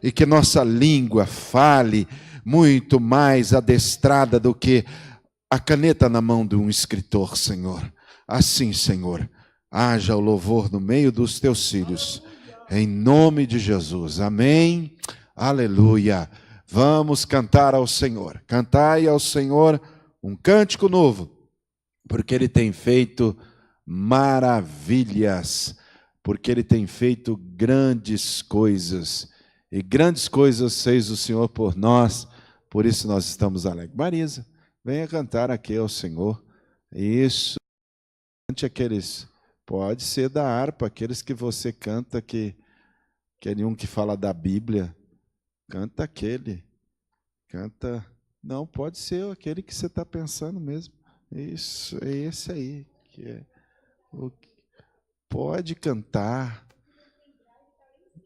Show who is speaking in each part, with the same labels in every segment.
Speaker 1: e que nossa língua fale muito mais adestrada do que a caneta na mão de um escritor, Senhor. Assim, Senhor, haja o louvor no meio dos teus filhos, em nome de Jesus. Amém. Aleluia. Vamos cantar ao Senhor. Cantai ao Senhor um cântico novo, porque Ele tem feito maravilhas, porque Ele tem feito grandes coisas, e grandes coisas fez o Senhor por nós, por isso nós estamos alegres. Marisa, venha cantar aqui ao Senhor. Isso. Cante aqueles, pode ser da harpa, aqueles que você canta, que aquele um que fala da Bíblia, canta aquele, canta, não, pode ser aquele que você está pensando mesmo. Isso, é esse aí, que é pode cantar,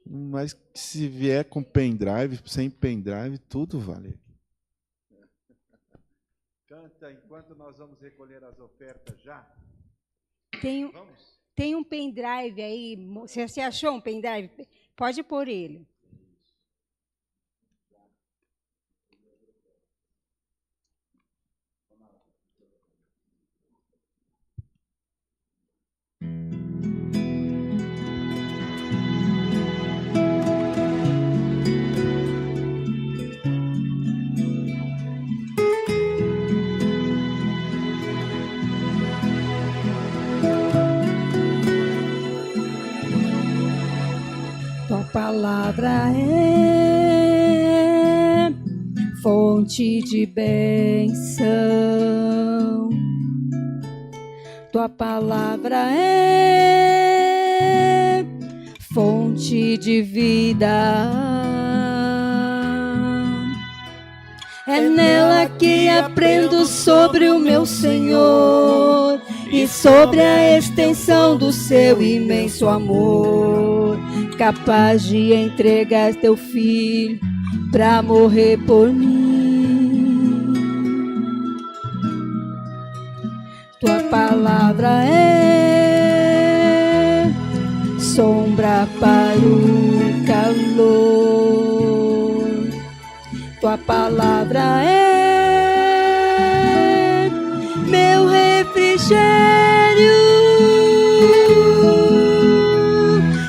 Speaker 1: mas se vier com pendrive, sem pendrive, tudo vale. Canta enquanto nós vamos recolher as ofertas já.
Speaker 2: Tem um pendrive aí, você achou um pendrive? Pode pôr ele. Tua palavra é fonte de bênção. Tua palavra é fonte de vida. É nela que aprendo sobre o meu Senhor e sobre a extensão do seu imenso amor, capaz de entregar teu filho para morrer por mim. Tua palavra é sombra para o calor. Tua palavra é meu refrigério.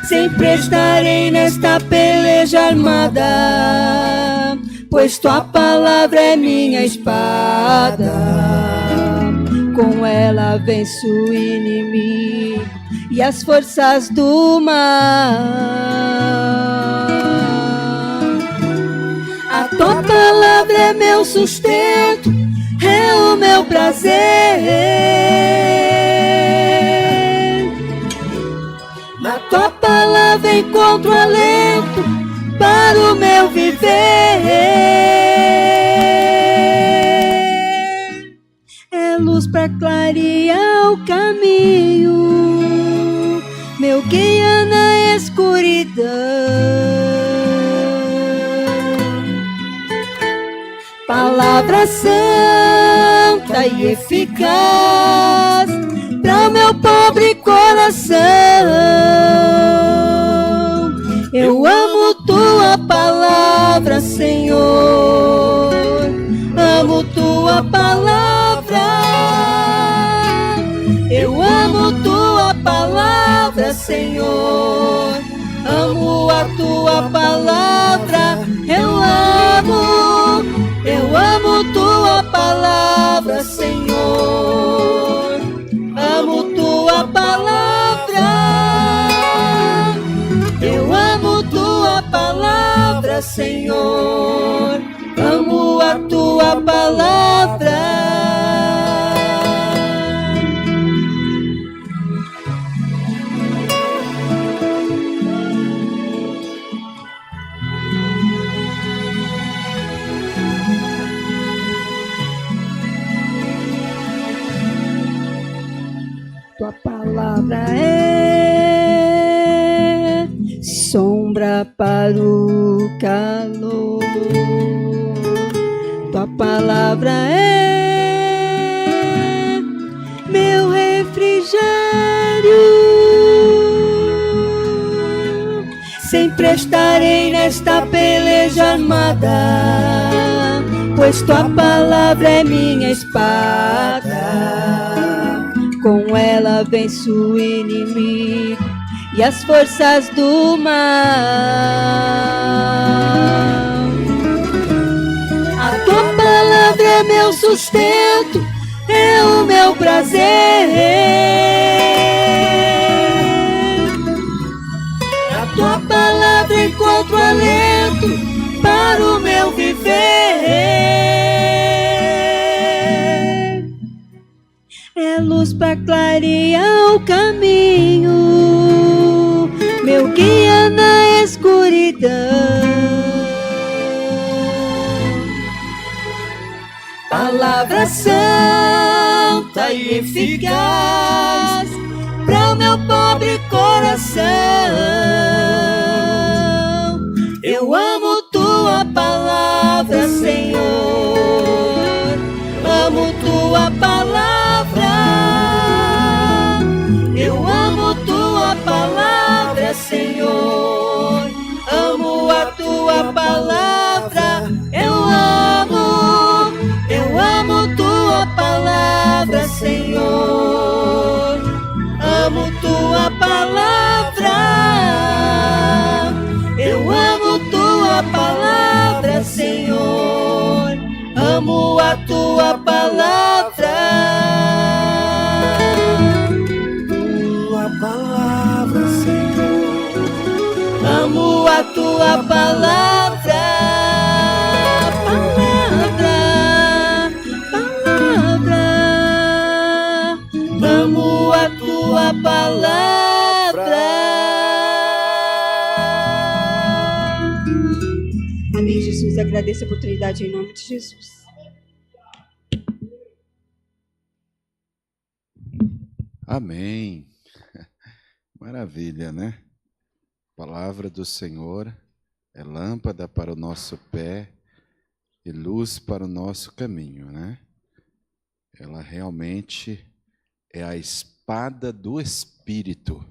Speaker 2: Sempre estarei nesta peleja armada, pois tua palavra é minha espada. Com ela venço o inimigo e as forças do mal. A tua palavra é meu sustento, é o meu prazer. Na tua palavra encontro alento para o meu viver. É luz para clarear o caminho, meu guia na escuridão. Palavra santa e eficaz para o meu pobre coração. Eu amo tua palavra, Senhor. Amo tua palavra. Eu amo tua palavra, Senhor. Amo a tua palavra. Eu amo tua palavra, Senhor. Amo tua palavra. Eu amo tua palavra, Senhor. Amo a tua palavra. Tua palavra é sombra para o calor. Tua palavra é meu refrigério. Sempre estarei nesta peleja armada, pois tua palavra é minha espada. Com ela venço o inimigo e as forças do mal. A tua palavra é meu sustento, é o meu prazer. Na tua palavra encontro alento para o meu viver. É luz para clarear o caminho, meu guia na escuridão. Palavra santa e eficaz para o meu pobre coração. Eu amo tua palavra, Senhor. Amo tua palavra. Eu amo tua palavra, Senhor. Amo a tua palavra. Eu amo tua palavra, Senhor. Amo tua palavra. Eu amo tua palavra, Senhor. Amo a tua palavra. Tua palavra, Senhor. Amo a tua palavra. Amo a tua palavra. Amém, Jesus. Agradeço a oportunidade em nome de Jesus.
Speaker 1: Amém. Maravilha, né? A palavra do Senhor é lâmpada para o nosso pé e luz para o nosso caminho, né? Ela realmente é a espada do Espírito.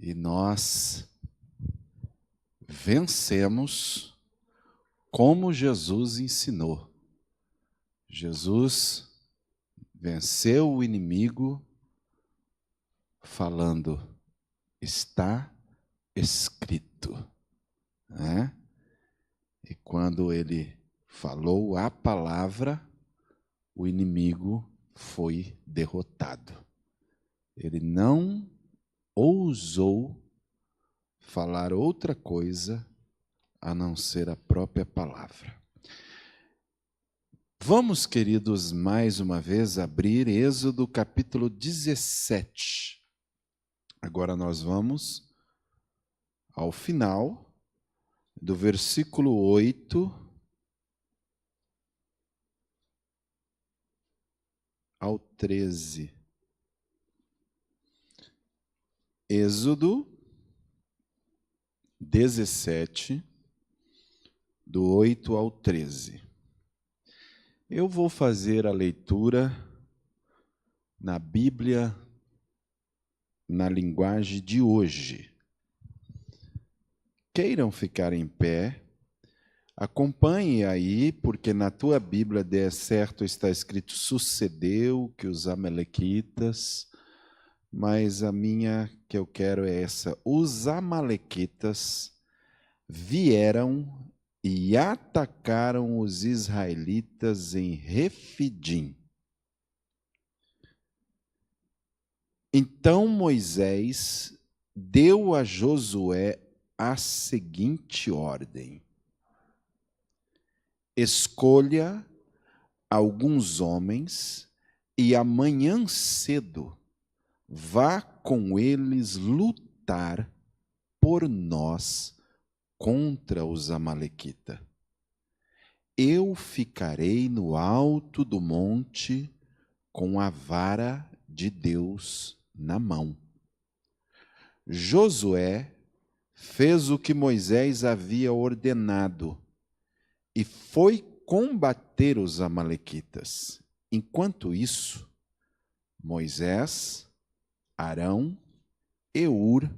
Speaker 1: E nós vencemos como Jesus ensinou. Jesus venceu o inimigo falando, está escrito, né? E quando ele falou a palavra, o inimigo foi derrotado. Ele não ousou falar outra coisa a não ser a própria palavra. Vamos, queridos, mais uma vez abrir Êxodo capítulo 17. Agora nós vamos ao final do versículo 8 ao 13. Êxodo 17, do 8 ao 13. Eu vou fazer a leitura na Bíblia, na linguagem de hoje. Queiram ficar em pé, acompanhe aí, porque na tua Bíblia, de certo, está escrito, sucedeu que os amalequitas, mas a minha que eu quero é essa, os amalequitas vieram e atacaram os israelitas em Refidim. Então Moisés deu a Josué a seguinte ordem: escolha alguns homens e amanhã cedo vá com eles lutar por nós contra os amalequitas. Eu ficarei no alto do monte com a vara de Deus na mão. Josué fez o que Moisés havia ordenado e foi combater os amalequitas. Enquanto isso, Moisés, Arão e Hur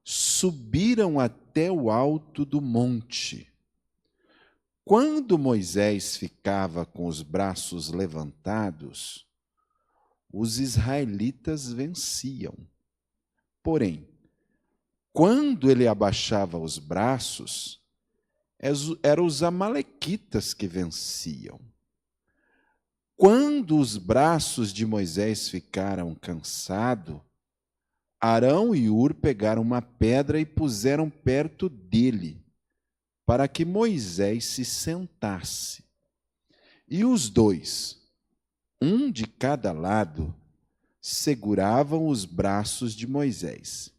Speaker 1: subiram até o alto do monte. Quando Moisés ficava com os braços levantados, os israelitas venciam. Porém, quando ele abaixava os braços, eram os amalequitas que venciam. Quando os braços de Moisés ficaram cansados, Arão e Hur pegaram uma pedra e puseram perto dele, para que Moisés se sentasse. E os dois, um de cada lado, seguravam os braços de Moisés.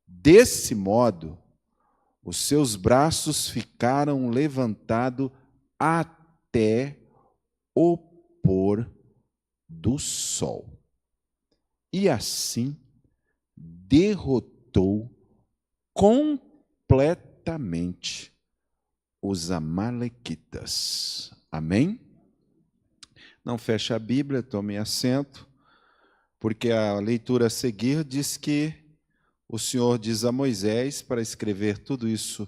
Speaker 1: Desse modo, os seus braços ficaram levantados até o pôr do sol. E assim derrotou completamente os amalequitas. Amém? Não feche a Bíblia, tome assento, porque a leitura a seguir diz que o Senhor diz a Moisés para escrever tudo isso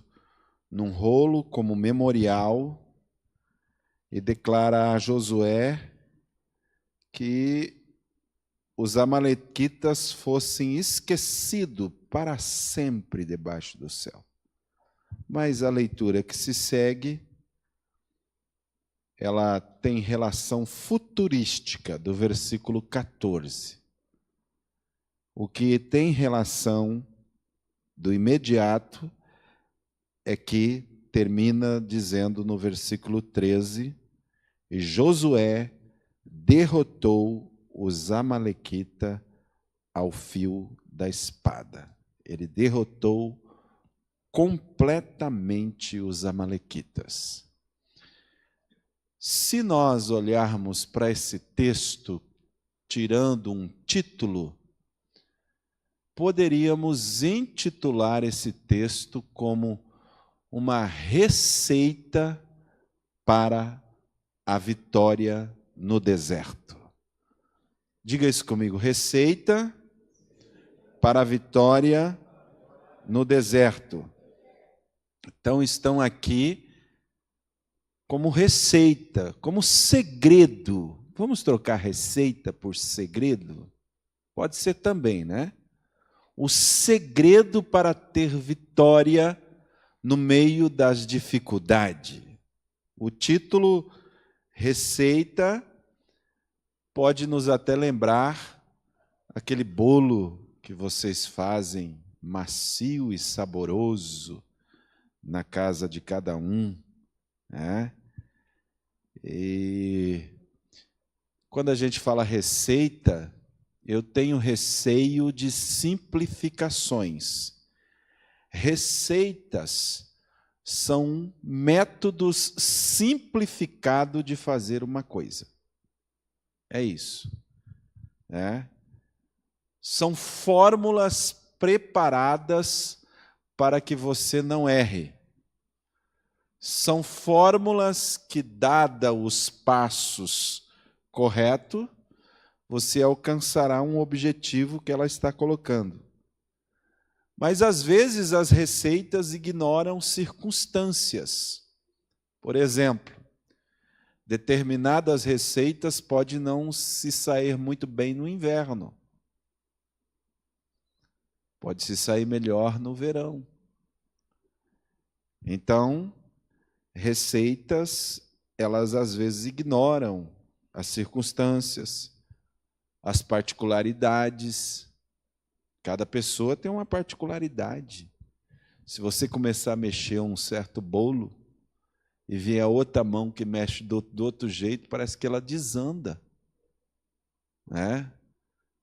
Speaker 1: num rolo como memorial e declara a Josué que os amalequitas fossem esquecidos para sempre debaixo do céu. Mas a leitura que se segue, ela tem relação futurística do versículo 14. O que tem relação do imediato é que termina dizendo no versículo 13, e Josué derrotou os amalequitas ao fio da espada. Ele derrotou completamente os amalequitas. Se nós olharmos para esse texto, tirando um título, poderíamos intitular esse texto como uma receita para a vitória no deserto. Diga isso comigo, receita para a vitória no deserto. Então estão aqui como receita, como segredo. Vamos trocar receita por segredo? Pode ser também, né? O segredo para ter vitória no meio das dificuldades. O título receita pode nos até lembrar aquele bolo que vocês fazem, macio e saboroso, na casa de cada um, né? E quando a gente fala receita, eu tenho receio de simplificações. Receitas são métodos simplificados de fazer uma coisa. É isso. Né? São fórmulas preparadas para que você não erre. São fórmulas que, dada os passos corretos, você alcançará um objetivo que ela está colocando. Mas, às vezes, as receitas ignoram circunstâncias. Por exemplo, determinadas receitas podem não se sair muito bem no inverno. Pode se sair melhor no verão. Então, receitas, elas às vezes ignoram as circunstâncias, as particularidades. Cada pessoa tem uma particularidade. Se você começar a mexer um certo bolo e vier a outra mão que mexe do outro jeito, parece que ela desanda. Né?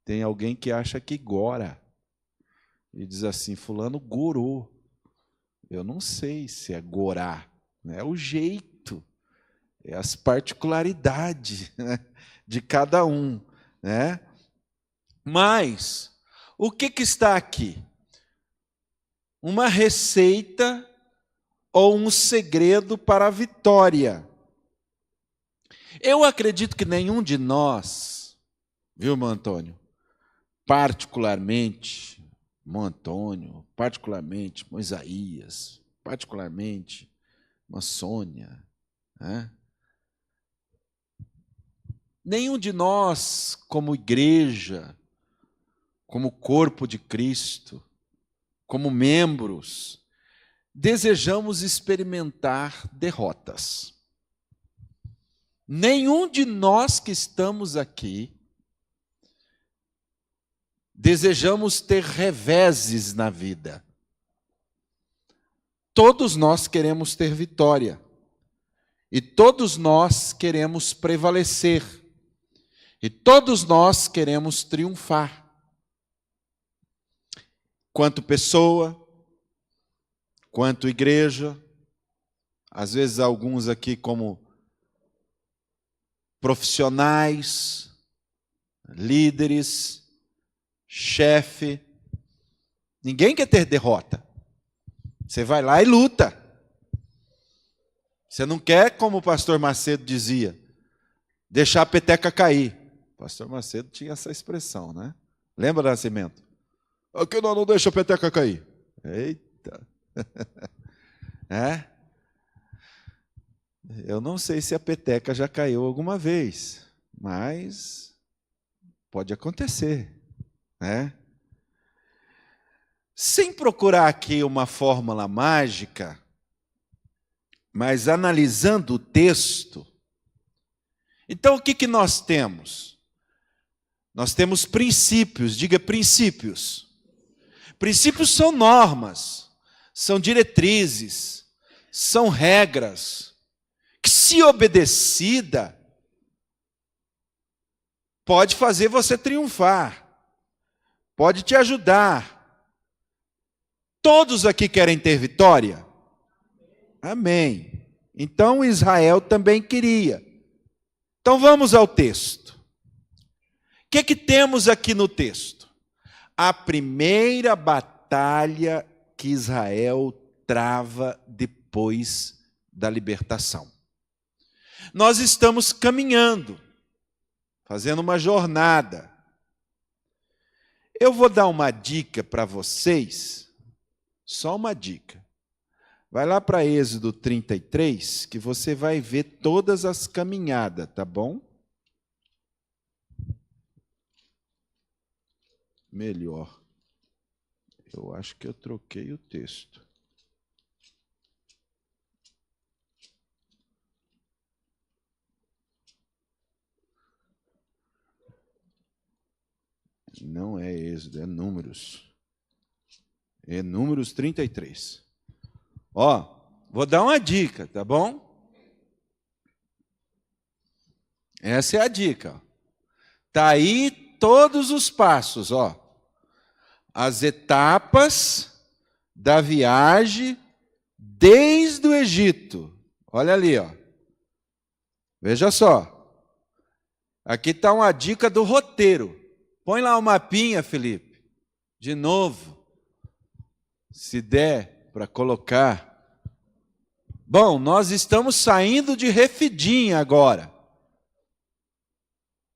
Speaker 1: Tem alguém que acha que gora. E diz assim, fulano gorou. Eu não sei se é gorar. É o jeito, é as particularidades, né, de cada um. Né? Mas, o que está aqui? Uma receita ou um segredo para a vitória. Eu acredito que nenhum de nós, viu, irmão Antônio, particularmente, irmão Antônio, particularmente, irmão Isaías, particularmente, irmã Sônia, né? Nenhum de nós, como igreja, como corpo de Cristo, como membros, desejamos experimentar derrotas. Nenhum de nós que estamos aqui desejamos ter reveses na vida. Todos nós queremos ter vitória. E todos nós queremos prevalecer. E todos nós queremos triunfar. Quanto pessoa, quanto igreja, às vezes alguns aqui como profissionais, líderes, chefe. Ninguém quer ter derrota. Você vai lá e luta. Você não quer, como o pastor Macedo dizia, deixar a peteca cair. O pastor Macedo tinha essa expressão, né? Lembra, Nascimento? Aqui não deixa a peteca cair. Eita. É? Eu não sei se a peteca já caiu alguma vez, mas pode acontecer, né? Sem procurar aqui uma fórmula mágica, mas analisando o texto, então o que nós temos? Nós temos princípios, diga princípios. Princípios são normas, são diretrizes, são regras, que se obedecida, pode fazer você triunfar, pode te ajudar. Todos aqui querem ter vitória? Amém. Então Israel também queria. Então vamos ao texto. O que temos aqui no texto? A primeira batalha que Israel trava depois da libertação. Nós estamos caminhando, fazendo uma jornada. Eu vou dar uma dica para vocês, só uma dica. Vai lá para Êxodo 33, que você vai ver todas as caminhadas, tá bom? Melhor. Eu acho que eu troquei o texto. Não é Êxodo, é Números. É Números 33. Ó, vou dar uma dica, tá bom? Essa é a dica. Tá aí todos os passos, ó. As etapas da viagem desde o Egito. Olha ali, ó. Veja só. Aqui está uma dica do roteiro. Põe lá o mapinha, Felipe. De novo. Se der para colocar. Bom, nós estamos saindo de Refidim agora.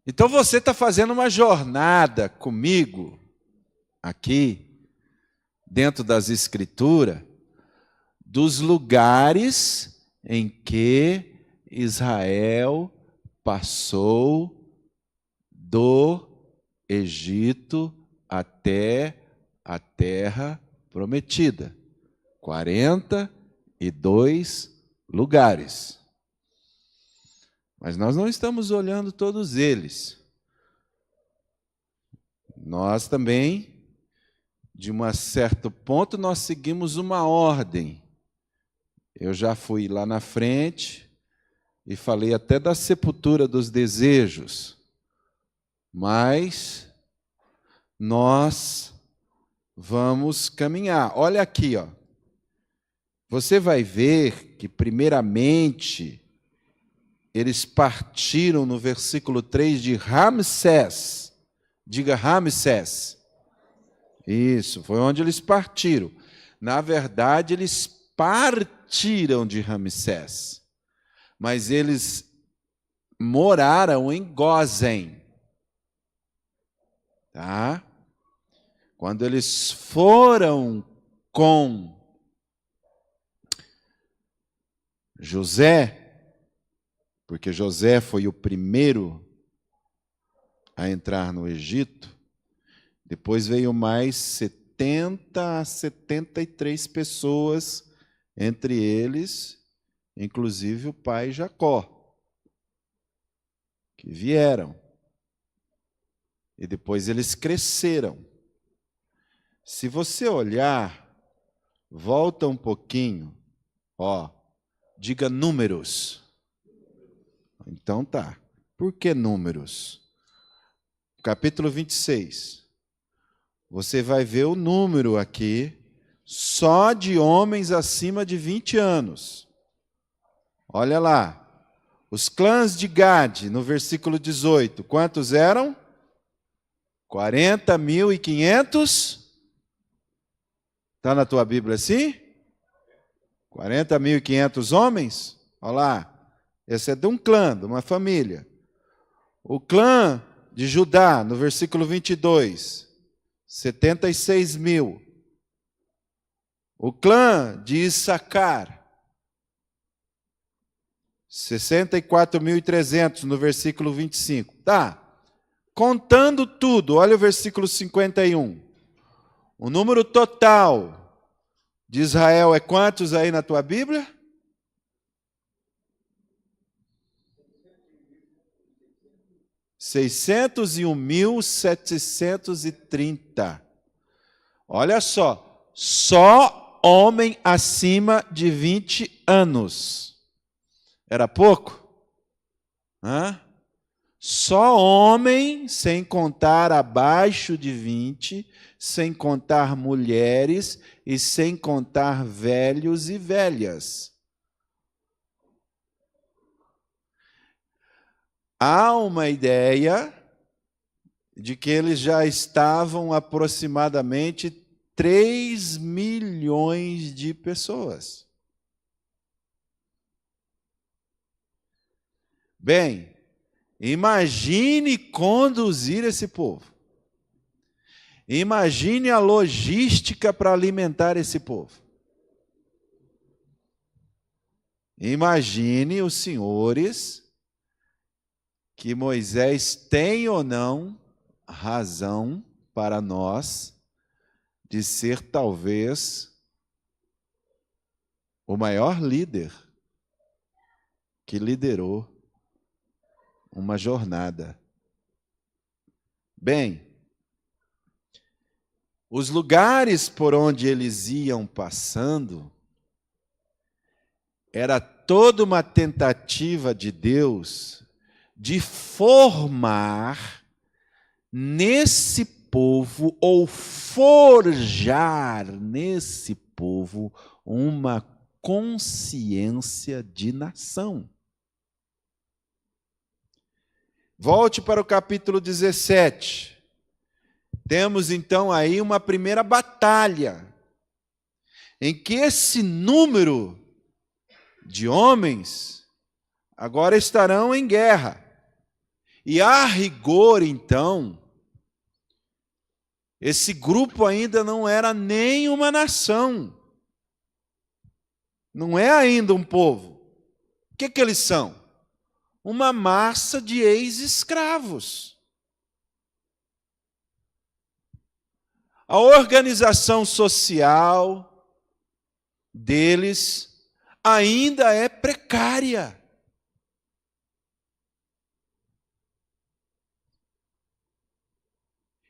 Speaker 1: Então você está fazendo uma jornada comigo, aqui, dentro das Escrituras, dos lugares em que Israel passou do Egito até a terra prometida. 42 lugares. Mas nós não estamos olhando todos eles. Nós também, de um certo ponto, nós seguimos uma ordem. Eu já fui lá na frente e falei até da sepultura dos desejos. Mas nós vamos caminhar. Olha aqui, ó. Você vai ver que, primeiramente, eles partiram no versículo 3 de Ramsés. Diga Ramsés. Isso, foi onde eles partiram. Na verdade, eles partiram de Ramsés. Mas eles moraram em Gósen. Tá? quando eles foram com José, porque José foi o primeiro a entrar no Egito, depois veio mais 70 a 73 pessoas, entre eles, inclusive o pai Jacó, que vieram. E depois eles cresceram. Se você olhar, volta um pouquinho, diga números. Então tá. Por que números? Capítulo 26. Você vai ver o número aqui, só de homens acima de 20 anos. Olha lá. Os clãs de Gade, no versículo 18, quantos eram? 40.500. Está na tua Bíblia assim? 40.500 homens? Olha lá. Esse é de um clã, de uma família. O clã de Judá, no versículo 22, 76.000. O clã de Issacar, 64.300, no versículo 25. Tá. Contando tudo, olha o versículo 51. O número total de Israel é quantos aí na tua Bíblia? 601.730. Olha só homem acima de 20 anos. Era pouco? Só homem, sem contar abaixo de 20, sem contar mulheres e sem contar velhos e velhas. Há uma ideia de que eles já estavam aproximadamente 3 milhões de pessoas. Bem, imagine conduzir esse povo. Imagine a logística para alimentar esse povo. Imagine os senhores que Moisés tem ou não razão para nós de ser talvez o maior líder que liderou uma jornada. Bem, os lugares por onde eles iam passando era toda uma tentativa de Deus de formar nesse povo, ou forjar nesse povo, uma consciência de nação. Volte para o capítulo 17. Temos então aí uma primeira batalha, em que esse número de homens agora estarão em guerra. E a rigor, então, esse grupo ainda não era nem uma nação. Não é ainda um povo. O que eles são? Uma massa de ex-escravos. A organização social deles ainda é precária.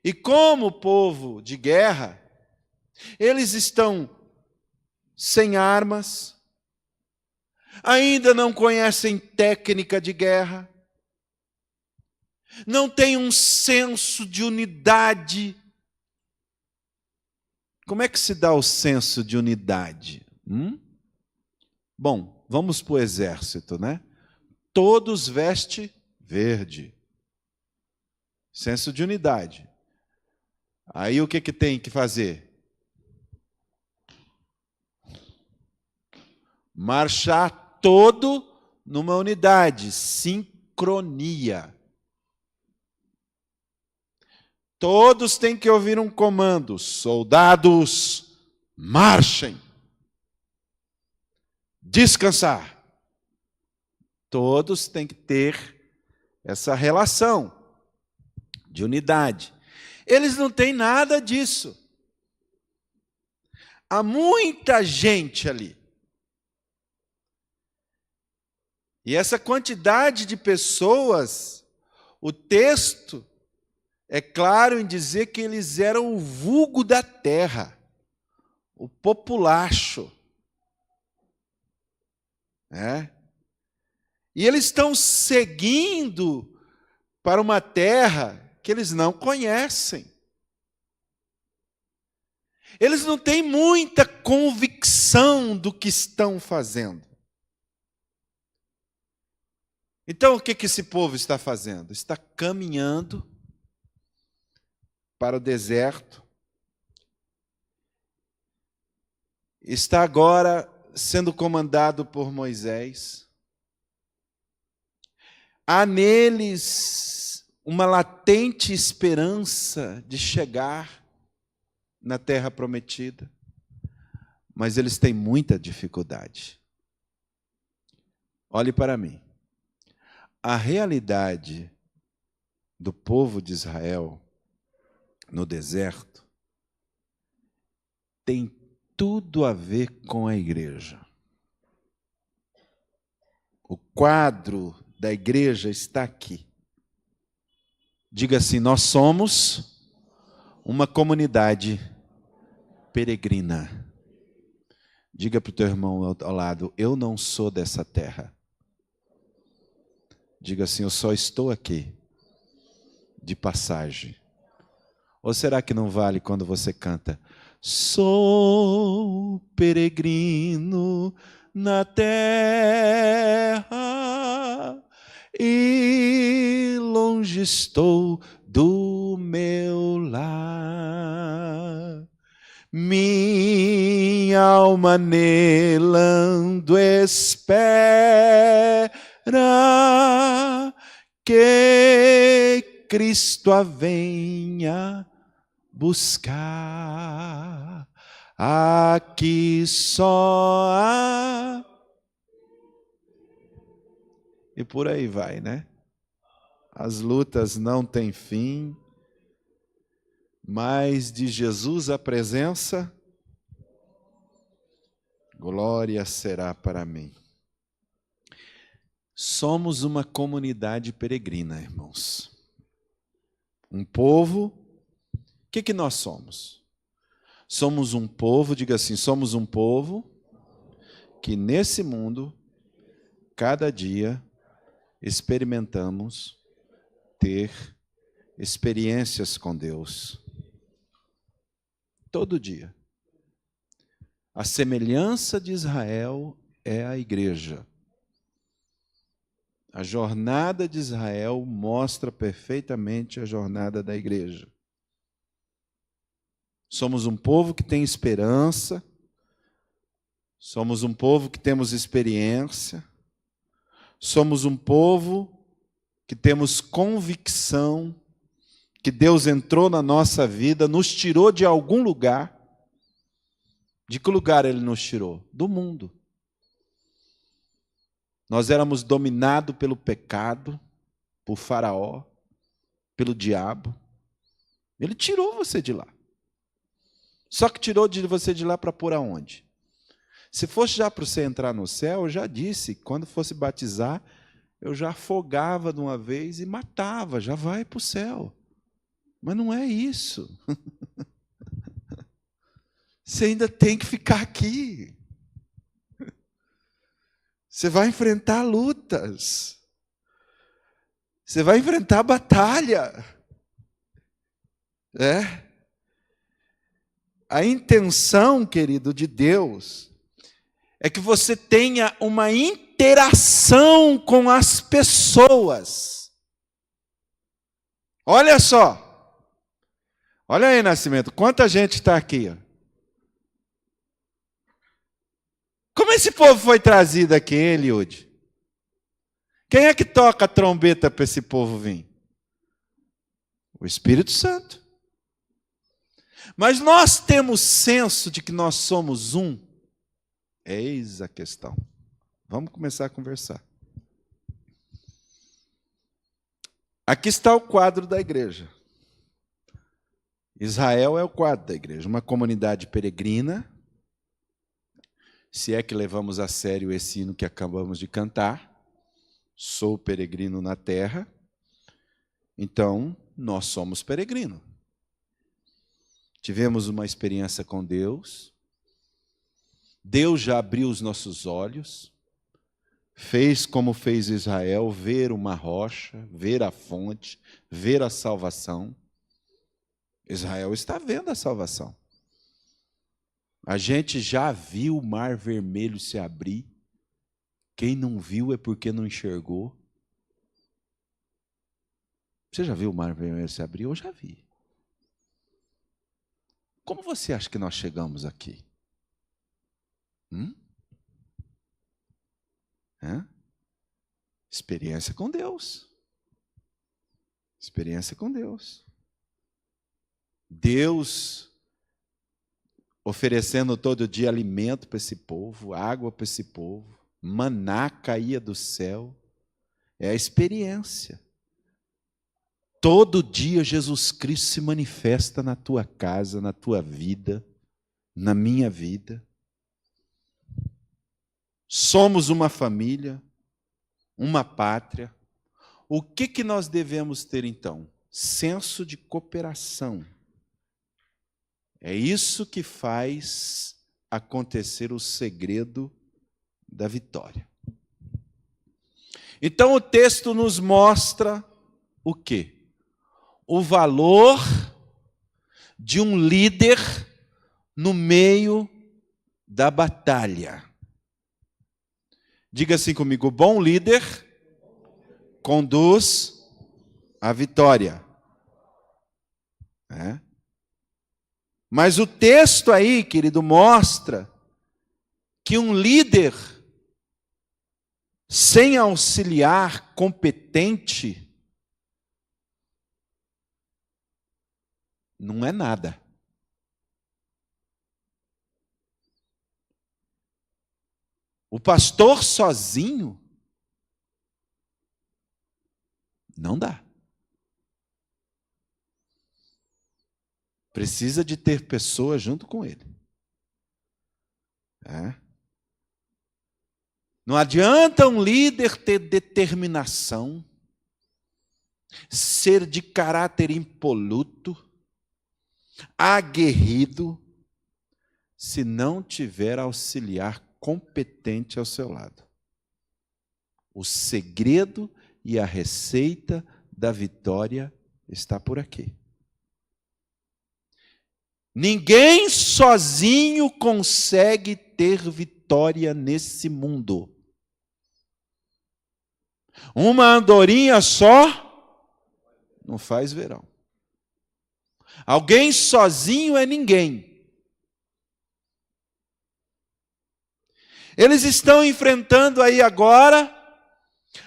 Speaker 1: E como povo de guerra, eles estão sem armas, ainda não conhecem técnica de guerra, não têm um senso de unidade. Como é que se dá o senso de unidade? Bom, vamos para o exército, né? Todos vestem verde. Senso de unidade. Aí o que tem que fazer? Marchar todo numa unidade, sincronia. Todos têm que ouvir um comando: soldados, marchem. Descansar. Todos têm que ter essa relação de unidade. Eles não têm nada disso. Há muita gente ali. E essa quantidade de pessoas, o texto é claro em dizer que eles eram o vulgo da terra, o populacho. E eles estão seguindo para uma terra que eles não conhecem. Eles não têm muita convicção do que estão fazendo. Então, o que esse povo está fazendo? Está caminhando para o deserto. Está agora sendo comandado por Moisés. Há neles uma latente esperança de chegar na terra prometida, mas eles têm muita dificuldade. Olhe para mim. A realidade do povo de Israel no deserto tem tudo a ver com a igreja. O quadro da igreja está aqui. Diga assim: nós somos uma comunidade peregrina. Diga para o teu irmão ao lado: eu não sou dessa terra. Diga assim: eu só estou aqui de passagem. Ou será que não vale quando você canta: sou peregrino na terra e longe estou do meu lar. Minha alma anelando espera que Cristo a venha buscar. Aqui só há... E por aí vai, né? As lutas não têm fim, mas de Jesus a presença, glória será para mim. Somos uma comunidade peregrina, irmãos. Um povo. O que nós somos? Somos um povo, diga assim, somos um povo que nesse mundo, cada dia, experimentamos ter experiências com Deus. Todo dia. A semelhança de Israel é a igreja. A jornada de Israel mostra perfeitamente a jornada da igreja. Somos um povo que tem esperança, somos um povo que temos experiência, somos um povo que temos convicção que Deus entrou na nossa vida, nos tirou de algum lugar. De que lugar Ele nos tirou? Do mundo. Nós éramos dominados pelo pecado, por Faraó, pelo diabo. Ele tirou você de lá. Só que tirou você de lá para pôr aonde? Se fosse já para você entrar no céu, eu já disse, quando fosse batizar, eu já afogava de uma vez e matava, já vai para o céu. Mas não é isso. Você ainda tem que ficar aqui. Você vai enfrentar lutas. Você vai enfrentar batalha. A intenção, querido, de Deus é que você tenha uma interação com as pessoas. Olha só. Olha aí, Nascimento, quanta gente está aqui. Ó. Como esse povo foi trazido aqui, hein, Eliude? Quem é que toca a trombeta para esse povo vir? O Espírito Santo. Mas nós temos senso de que nós somos um? Eis a questão. Vamos começar a conversar. Aqui está o quadro da igreja. Israel é o quadro da igreja, uma comunidade peregrina, se é que levamos a sério esse hino que acabamos de cantar, sou peregrino na terra, então nós somos peregrinos. Tivemos uma experiência com Deus, Deus já abriu os nossos olhos, fez como fez Israel, ver uma rocha, ver a fonte, ver a salvação. Israel está vendo a salvação. A gente já viu o mar vermelho se abrir. Quem não viu é porque não enxergou. Você já viu o mar vermelho se abrir? Eu já vi. Como você acha que nós chegamos aqui? Experiência com Deus. Experiência com Deus. Deus oferecendo todo dia alimento para esse povo, água para esse povo, maná caía do céu. É a experiência. Todo dia Jesus Cristo se manifesta na tua casa, na tua vida, na minha vida. Somos uma família, uma pátria. O que nós devemos ter então? Senso de cooperação. É isso que faz acontecer o segredo da vitória. Então o texto nos mostra o quê? O valor de um líder no meio da batalha. Diga assim comigo: bom líder conduz à vitória. Mas o texto aí, querido, mostra que um líder sem auxiliar competente não é nada. O pastor sozinho não dá. Precisa de ter pessoas junto com ele. Não adianta um líder ter determinação, ser de caráter impoluto, aguerrido, se não tiver auxiliar competente ao seu lado. O segredo e a receita da vitória está por aqui. Ninguém sozinho consegue ter vitória nesse mundo. Uma andorinha só não faz verão. Alguém sozinho é ninguém. Eles estão enfrentando aí agora,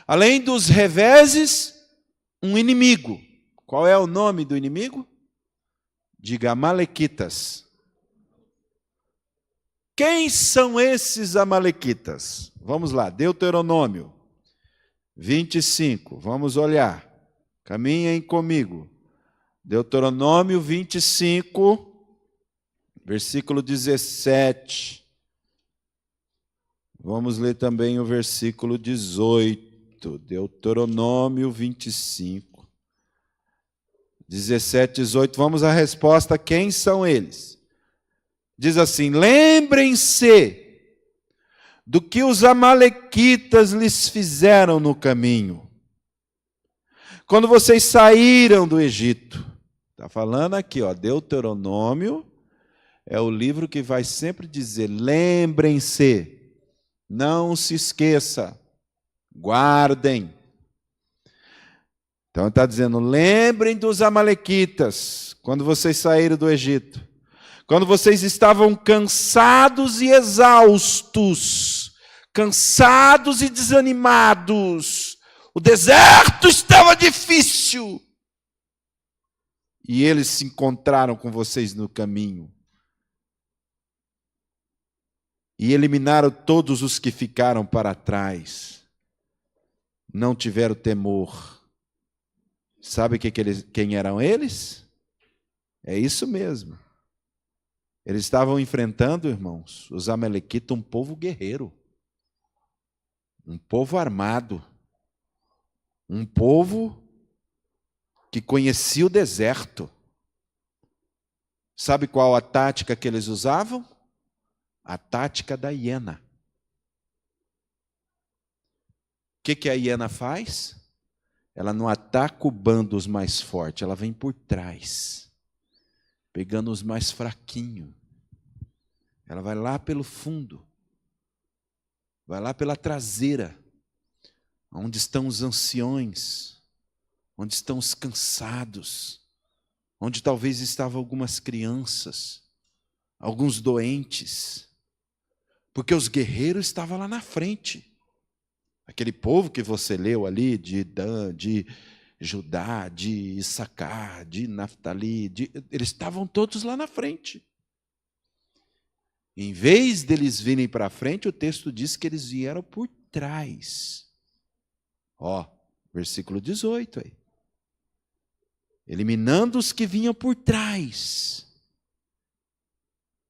Speaker 1: além dos reveses, um inimigo. Qual é o nome do inimigo? Diga: amalequitas. Quem são esses amalequitas? Vamos lá, Deuteronômio 25, vamos olhar. Caminhem comigo. Deuteronômio 25, versículo 17. Vamos ler também o versículo 18. Deuteronômio 25. 17, 18, vamos à resposta: quem são eles? Diz assim: lembrem-se do que os amalequitas lhes fizeram no caminho, quando vocês saíram do Egito. Está falando aqui, Deuteronômio é o livro que vai sempre dizer: lembrem-se, não se esqueça, guardem. Então está dizendo: lembrem dos amalequitas, quando vocês saíram do Egito, quando vocês estavam cansados e exaustos, cansados e desanimados, o deserto estava difícil, e eles se encontraram com vocês no caminho, e eliminaram todos os que ficaram para trás, não tiveram temor. Sabe quem eram eles? É isso mesmo. Eles estavam enfrentando, irmãos, os amalequitas, um povo guerreiro, um povo armado, um povo que conhecia o deserto. Sabe qual a tática que eles usavam? A tática da hiena. O que a hiena faz? Ela não ataca o bando dos mais fortes, ela vem por trás, pegando os mais fraquinhos. Ela vai lá pelo fundo, vai lá pela traseira, onde estão os anciões, onde estão os cansados, onde talvez estavam algumas crianças, alguns doentes, porque os guerreiros estavam lá na frente. Aquele povo que você leu ali, de Dan, de Judá, de Issacar, de Naftali, eles estavam todos lá na frente. Em vez deles virem para frente, o texto diz que eles vieram por trás. Ó, versículo 18 aí. Eliminando os que vinham por trás.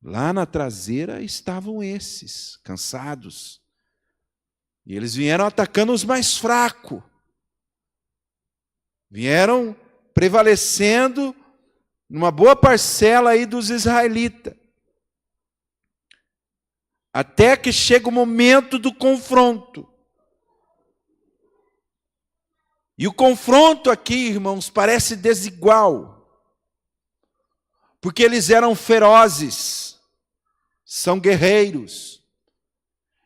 Speaker 1: Lá na traseira estavam esses, cansados. E eles vieram atacando os mais fracos. Vieram prevalecendo numa boa parcela aí dos israelitas. Até que chega o momento do confronto. E o confronto aqui, irmãos, parece desigual. Porque eles eram ferozes, são guerreiros.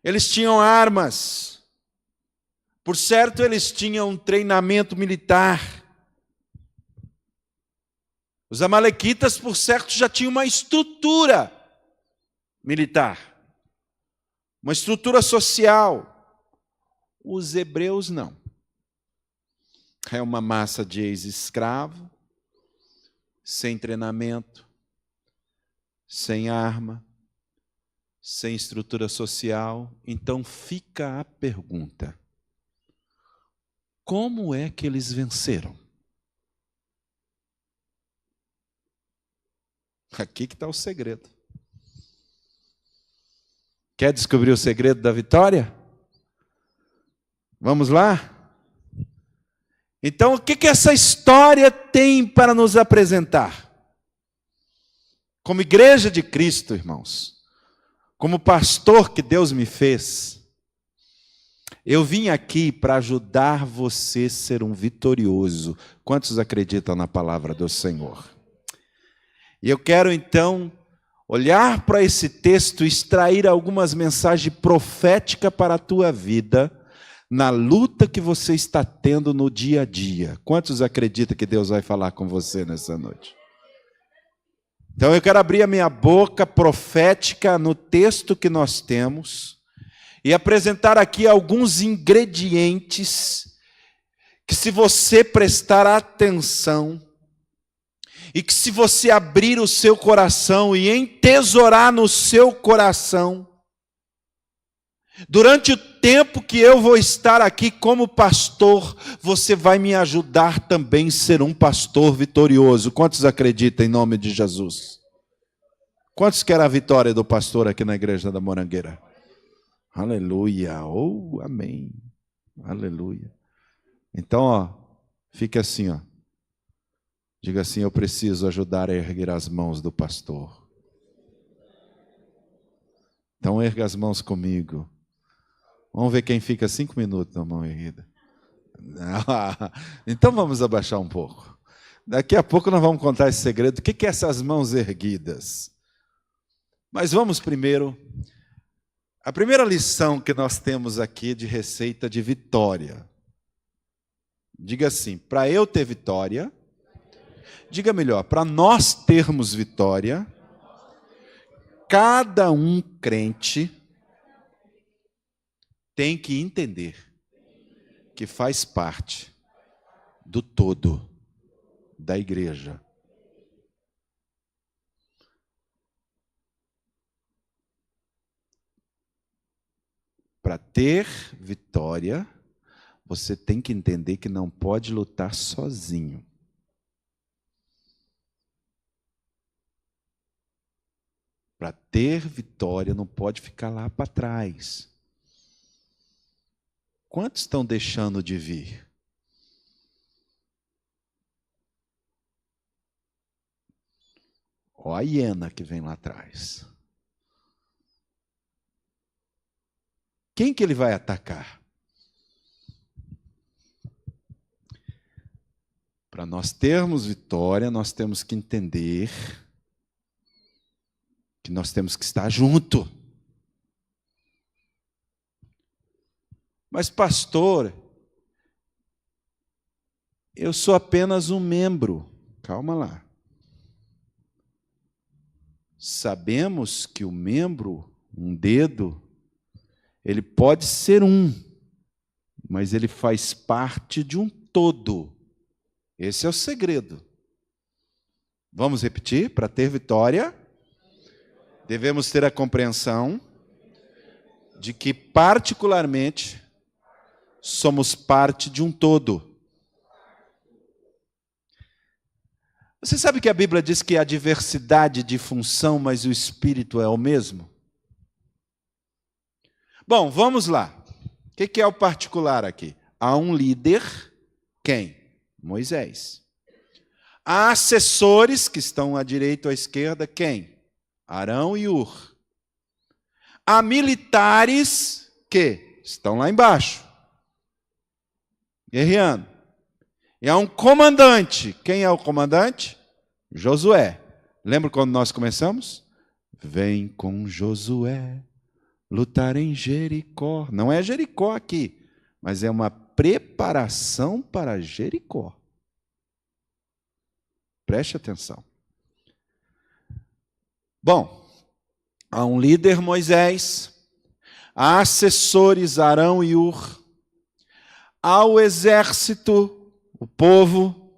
Speaker 1: Eles tinham armas. Por certo, eles tinham um treinamento militar. Os amalequitas, por certo, já tinham uma estrutura militar. Uma estrutura social. Os hebreus não. É uma massa de ex-escravo, sem treinamento, sem arma, sem estrutura social. Então fica a pergunta: como é que eles venceram? Aqui que está o segredo. Quer descobrir o segredo da vitória? Vamos lá? Então, o que essa história tem para nos apresentar? Como igreja de Cristo, irmãos, como pastor que Deus me fez, eu vim aqui para ajudar você a ser um vitorioso. Quantos acreditam na palavra do Senhor? E eu quero então olhar para esse texto e extrair algumas mensagens proféticas para a tua vida, na luta que você está tendo no dia a dia. Quantos acreditam que Deus vai falar com você nessa noite? Então eu quero abrir a minha boca profética no texto que nós temos e apresentar aqui alguns ingredientes que, se você prestar atenção e que, se você abrir o seu coração e entesourar no seu coração, durante o tempo que eu vou estar aqui como pastor, você vai me ajudar também a ser um pastor vitorioso. Quantos acreditam em nome de Jesus? Quantos querem a vitória do pastor aqui na igreja da Morangueira? Aleluia, oh, amém, aleluia. Então, ó, fica assim, ó. Diga assim: eu preciso ajudar a erguer as mãos do pastor. Então erga as mãos comigo. Vamos ver quem fica 5 minutos na mão erguida. Então vamos abaixar um pouco. Daqui a pouco nós vamos contar esse segredo. O que é essas mãos erguidas? Mas vamos primeiro. A primeira lição que nós temos aqui de receita de vitória. Diga assim: para eu ter vitória. Diga melhor: para nós termos vitória, cada um crente tem que entender que faz parte do todo da igreja Para ter vitória, você tem que entender que não pode lutar sozinho. Para ter vitória, não pode ficar lá para trás. Quantos estão deixando de vir? Ó a hiena que vem lá atrás. Quem que ele vai atacar? Para nós termos vitória, nós temos que entender que nós temos que estar junto. Mas, pastor, eu sou apenas um membro. Calma lá. Sabemos que o membro, um dedo, ele pode ser um, mas ele faz parte de um todo. Esse é o segredo. Vamos repetir? Para ter vitória, devemos ter a compreensão de que, particularmente, somos parte de um todo. Você sabe que a Bíblia diz que há diversidade de função, mas o Espírito é o mesmo? Bom, vamos lá. O que é o particular aqui? Há um líder, quem? Moisés. Há assessores que estão à direita ou à esquerda, quem? Arão e Hur. Há militares que estão lá embaixo, guerreando. E há um comandante. Quem é o comandante? Josué. Lembra quando nós começamos? Vem com Josué lutar em Jericó. Não é Jericó aqui, mas é uma preparação para Jericó. Preste atenção. Bom, há um líder, Moisés, há assessores, Arão e Hur, há o exército, o povo,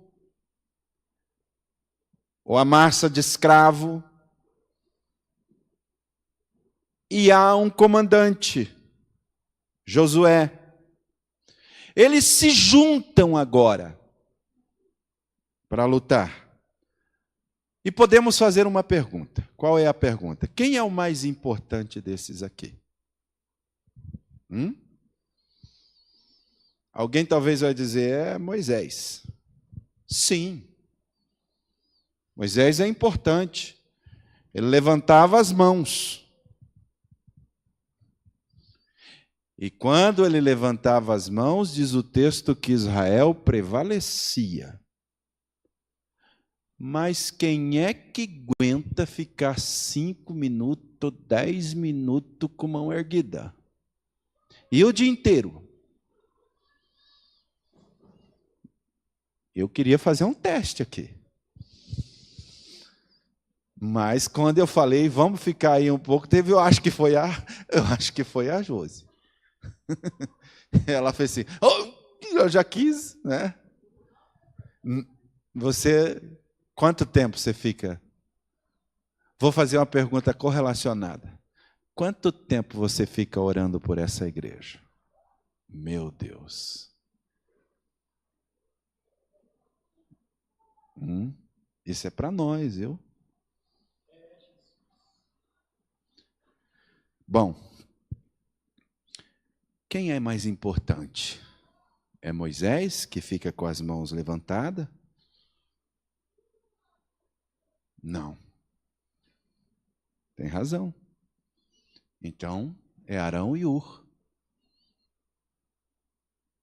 Speaker 1: ou a massa de escravo, e há um comandante, Josué. Eles se juntam agora para lutar. E podemos fazer uma pergunta. Qual é a pergunta? Quem é o mais importante desses aqui? Alguém talvez vai dizer, é Moisés. Sim. Moisés é importante. Ele levantava as mãos. E quando ele levantava as mãos, diz o texto que Israel prevalecia. Mas quem é que aguenta ficar 5 minutos, 10 minutos com mão erguida? E o dia inteiro? Eu queria fazer um teste aqui. Mas quando eu falei, vamos ficar aí um pouco, eu acho que foi a Josi. Ela fez assim, eu já quis, né? Quanto tempo você fica? Vou fazer uma pergunta correlacionada. Quanto tempo você fica orando por essa igreja? Meu Deus. Isso é para nós, viu? Bom, quem é mais importante? É Moisés, que fica com as mãos levantadas? Não. Tem razão. Então, é Arão e Hur.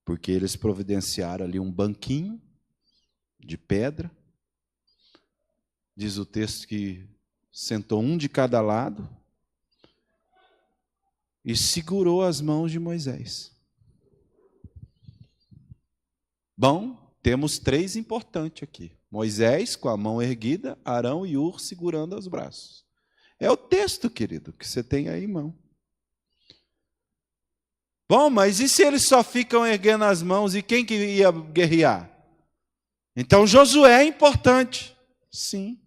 Speaker 1: Porque eles providenciaram ali um banquinho de pedra. Diz o texto que sentou um de cada lado e segurou as mãos de Moisés. Bom, temos 3 importantes aqui. Moisés com a mão erguida, Arão e Hur segurando os braços. É o texto, querido, que você tem aí em mão. Bom, mas e se eles só ficam erguendo as mãos e quem que ia guerrear? Então Josué é importante. Sim.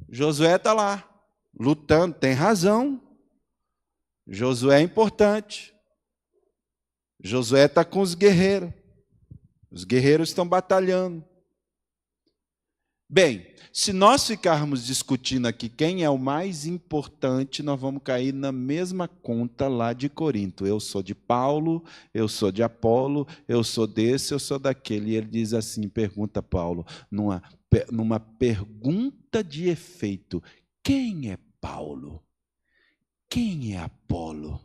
Speaker 1: Josué está lá, lutando, tem razão. Josué é importante. Josué está com os guerreiros. Os guerreiros estão batalhando. Bem, se nós ficarmos discutindo aqui quem é o mais importante, nós vamos cair na mesma conta lá de Corinto. Eu sou de Paulo, eu sou de Apolo, eu sou desse, eu sou daquele. E ele diz assim, pergunta Paulo, numa pergunta de efeito, quem é Paulo? Quem é Apolo? O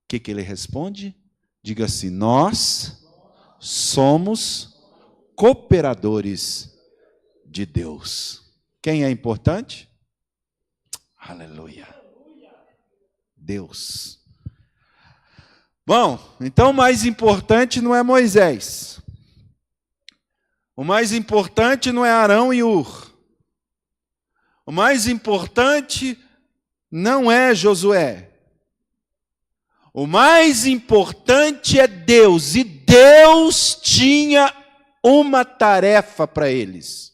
Speaker 1: que ele responde? Diga assim, nós somos cooperadores de Deus. Quem é importante? Aleluia. Deus. Bom, então o mais importante não é Moisés. O mais importante não é Arão e Ur. O mais importante não é Josué. O mais importante é Deus. E Deus tinha uma tarefa para eles.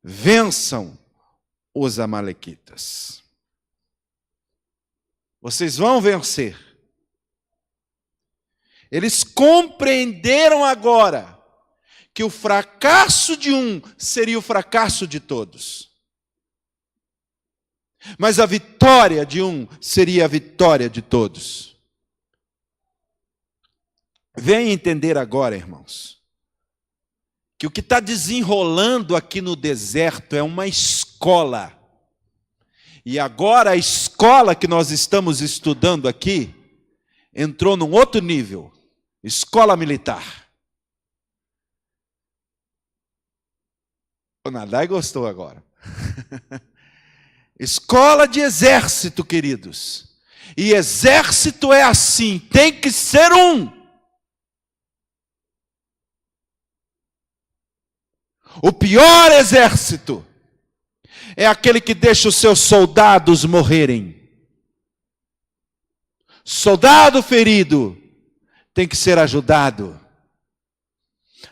Speaker 1: Vençam os amalequitas. Vocês vão vencer. Eles compreenderam agora que o fracasso de um seria o fracasso de todos. Mas a vitória de um seria a vitória de todos. Venha entender agora, irmãos, que o que está desenrolando aqui no deserto é uma escola. E agora a escola que nós estamos estudando aqui entrou num outro nível, escola militar. O Nadai gostou agora. Escola de exército, queridos. E exército é assim, tem que ser um. O pior exército é aquele que deixa os seus soldados morrerem. Soldado ferido tem que ser ajudado.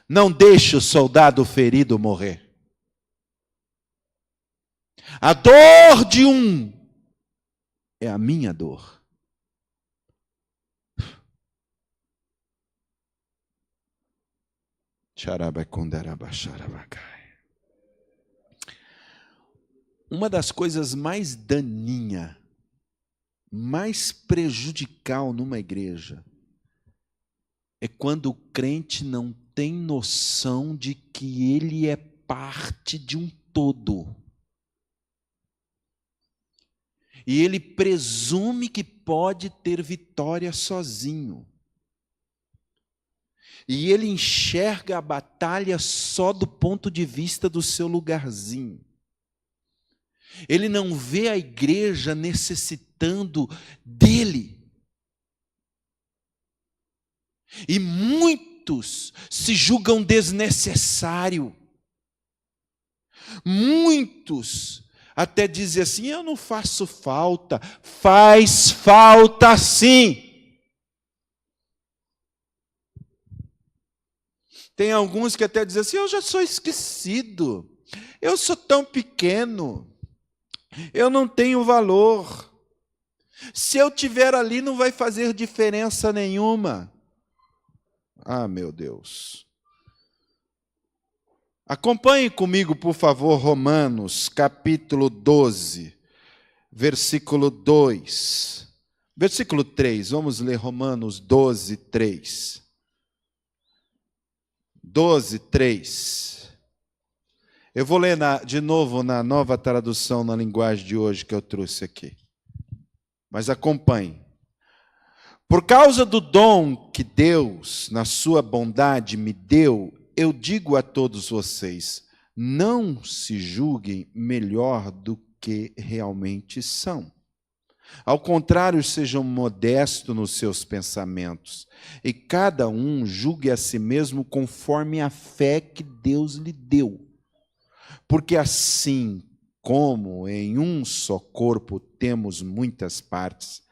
Speaker 1: Não deixe o soldado ferido morrer. A dor de um é a minha dor. Uma das coisas mais daninha, mais prejudicial numa igreja, é quando o crente não tem noção de que ele é parte de um todo. E ele presume que pode ter vitória sozinho. E ele enxerga a batalha só do ponto de vista do seu lugarzinho. Ele não vê a igreja necessitando dele. E muitos se julgam desnecessário. Muitos até dizem assim, eu não faço falta. Faz falta sim. Tem alguns que até dizem assim, eu já sou esquecido. Eu sou tão pequeno. Eu não tenho valor. Se eu estiver ali não vai fazer diferença nenhuma. Ah, meu Deus. Acompanhe comigo, por favor, Romanos, capítulo 12, versículo 2. Versículo 3, vamos ler Romanos 12, 3. 12, 3. Eu vou ler de novo na nova tradução, na linguagem de hoje que eu trouxe aqui. Mas acompanhe. Por causa do dom que Deus, na sua bondade, me deu, eu digo a todos vocês, não se julguem melhor do que realmente são. Ao contrário, sejam modestos nos seus pensamentos, e cada um julgue a si mesmo conforme a fé que Deus lhe deu. Porque assim como em um só corpo temos muitas partes,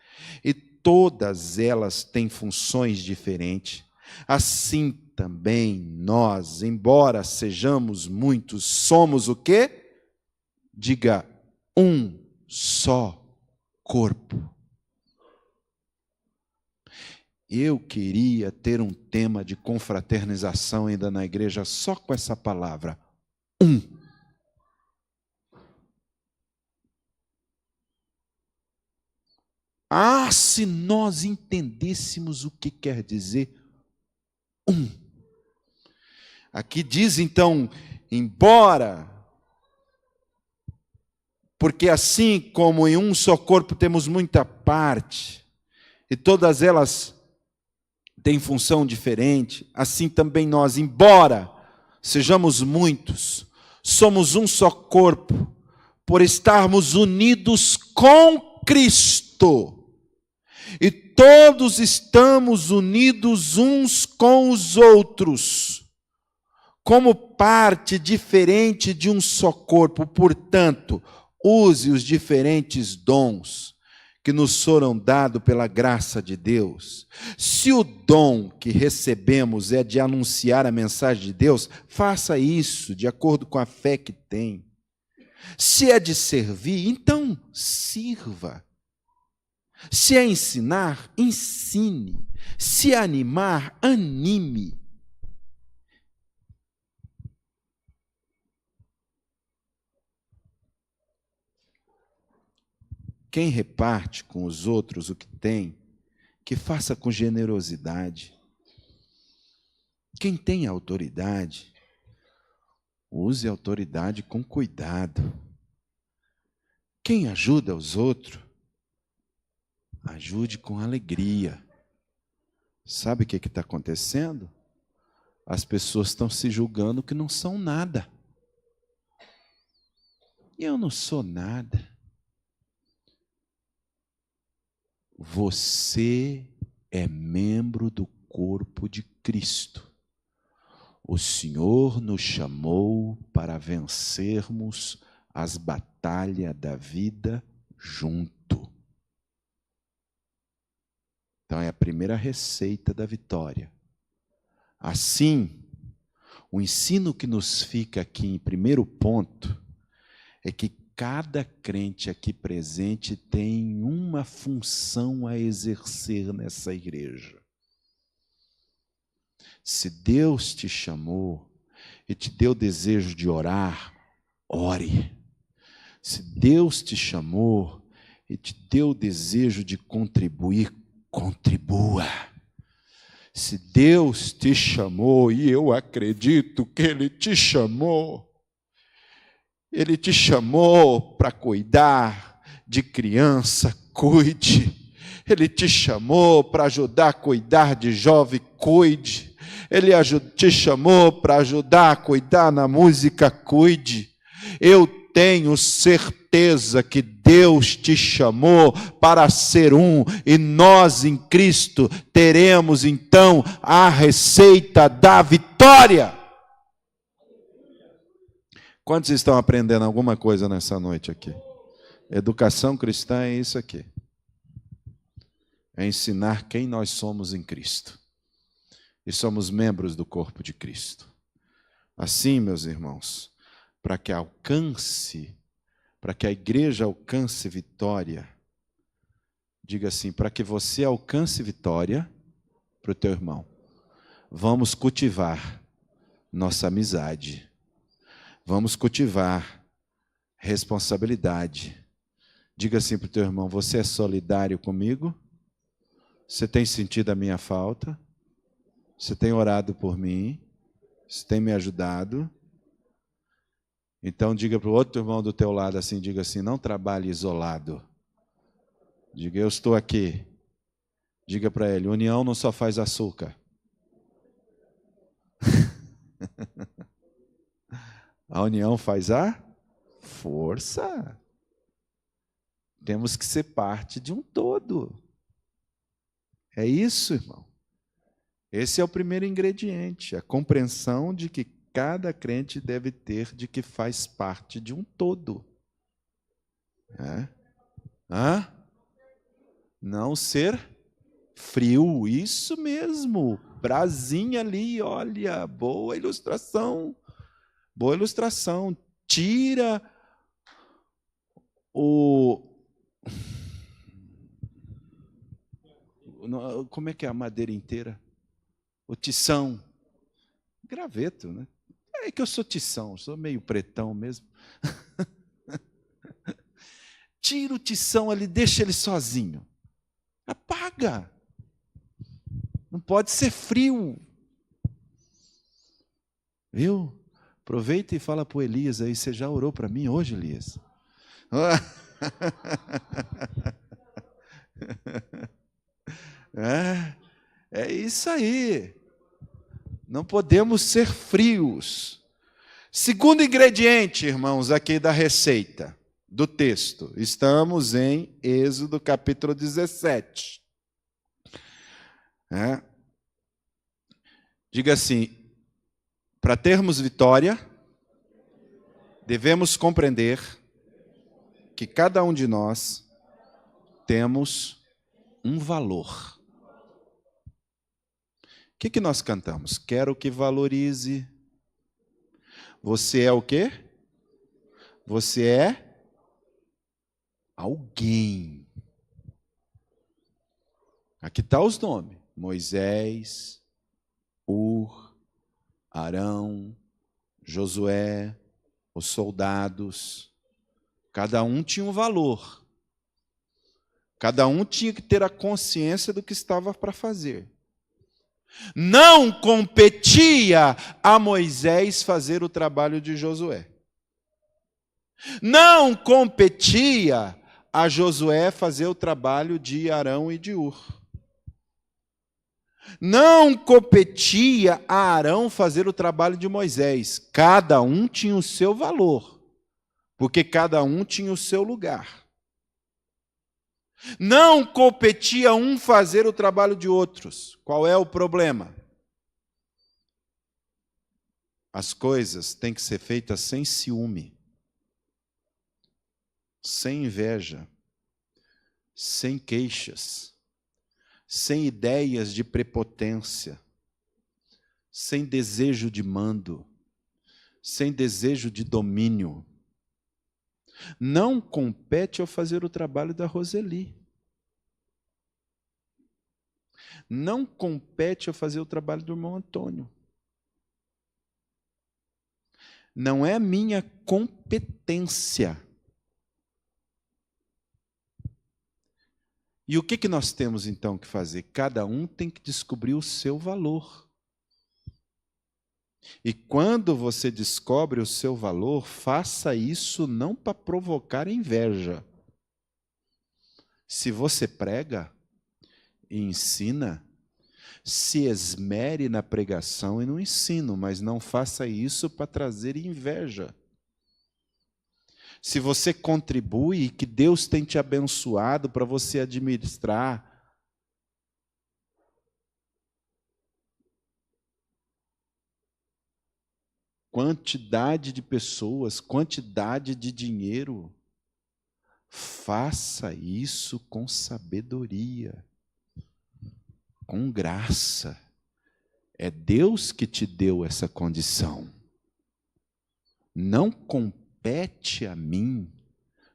Speaker 1: e todas elas têm funções diferentes, assim também nós, embora sejamos muitos, somos o quê? Diga, um só corpo. Eu queria ter um tema de confraternização ainda na igreja só com essa palavra. Ah, se nós entendêssemos o que quer dizer Aqui diz então, embora, porque assim como em um só corpo temos muita parte, e todas elas têm função diferente, assim também nós, embora sejamos muitos, somos um só corpo, por estarmos unidos com Cristo. E todos estamos unidos uns com os outros, como parte diferente de um só corpo. Portanto, use os diferentes dons que nos foram dados pela graça de Deus. Se o dom que recebemos é de anunciar a mensagem de Deus, faça isso de acordo com a fé que tem. Se é de servir, então sirva. Se é ensinar, ensine. Se é animar, anime. Quem reparte com os outros o que tem, que faça com generosidade. Quem tem autoridade, use a autoridade com cuidado. Quem ajuda os outros, ajude com alegria. Sabe o que está acontecendo? As pessoas estão se julgando que não são nada. Eu não sou nada. Você é membro do corpo de Cristo. O Senhor nos chamou para vencermos as batalhas da vida junto. Então é a primeira receita da vitória. Assim, o ensino que nos fica aqui em primeiro ponto é que cada crente aqui presente tem uma função a exercer nessa igreja. Se Deus te chamou e te deu desejo de orar, ore. Se Deus te chamou e te deu desejo de contribuir, contribua. Se Deus te chamou, e eu acredito que Ele te chamou para cuidar de criança, cuide. Ele te chamou para ajudar a cuidar de jovem, cuide. Ele te chamou para ajudar a cuidar na música, cuide. Eu tenho certeza que Deus te chamou para ser um, e nós em Cristo teremos então a receita da vitória. Quantos estão aprendendo alguma coisa nessa noite aqui? Educação cristã é isso aqui. É ensinar quem nós somos em Cristo. E somos membros do corpo de Cristo. Assim, meus irmãos, para que a igreja alcance vitória, diga assim, para que você alcance vitória para o teu irmão, vamos cultivar nossa amizade, vamos cultivar responsabilidade. Diga assim para o teu irmão, você é solidário comigo? Você tem sentido a minha falta? Você tem orado por mim? Você tem me ajudado? Então diga para o outro irmão do teu lado assim, diga assim, não trabalhe isolado. Diga, eu estou aqui. Diga para ele, união não só faz açúcar. A união faz a força. Temos que ser parte de um todo. É isso, irmão. Esse é o primeiro ingrediente, a compreensão de que cada crente deve ter de que faz parte de um todo. Não ser frio, isso mesmo. Brasinha ali, olha, boa ilustração. Boa ilustração. Tira como é que é a madeira inteira? O tição. Graveto, né? É que eu sou tição, sou meio pretão mesmo. Tira o tição ali, deixa ele sozinho. Apaga. Não pode ser frio. Viu? Aproveita e fala para o Elias aí, você já orou para mim hoje, Elias? É isso aí. Não podemos ser frios. Segundo ingrediente, irmãos, aqui da receita, do texto. Estamos em Êxodo capítulo 17. Diga assim, para termos vitória, devemos compreender que cada um de nós temos um valor. O que nós cantamos? Quero que valorize. Você é o quê? Você é alguém. Aqui estão os nomes. Moisés, Ur, Arão, Josué, os soldados. Cada um tinha um valor. Cada um tinha que ter a consciência do que estava para fazer. Não competia a Moisés fazer o trabalho de Josué. Não competia a Josué fazer o trabalho de Arão e de Ur. Não competia a Arão fazer o trabalho de Moisés. Cada um tinha o seu valor, porque cada um tinha o seu lugar. Não competia um fazer o trabalho de outros. Qual é o problema? As coisas têm que ser feitas sem ciúme, sem inveja, sem queixas, sem ideias de prepotência, sem desejo de mando, sem desejo de domínio. Não compete eu fazer o trabalho da Roseli. Não compete eu fazer o trabalho do irmão Antônio. Não é minha competência. E o que nós temos então que fazer? Cada um tem que descobrir o seu valor. E quando você descobre o seu valor, faça isso não para provocar inveja. Se você prega e ensina, se esmere na pregação e no ensino, mas não faça isso para trazer inveja. Se você contribui e que Deus tem te abençoado para você administrar, quantidade de pessoas, quantidade de dinheiro, faça isso com sabedoria, com graça. É Deus que te deu essa condição. Não compete a mim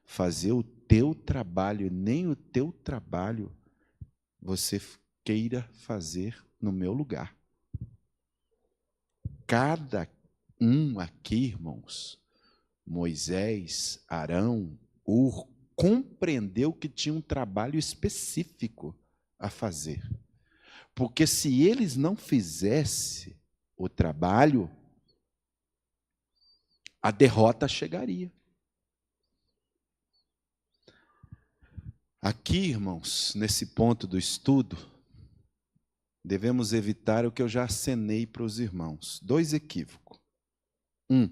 Speaker 1: fazer o teu trabalho, nem o teu trabalho você queira fazer no meu lugar. Cada um aqui, irmãos, Moisés, Arão, Ur, compreendeu que tinha um trabalho específico a fazer. Porque se eles não fizessem o trabalho, a derrota chegaria. Aqui, irmãos, nesse ponto do estudo, devemos evitar o que eu já acenei para os irmãos. 2 equívocos. 1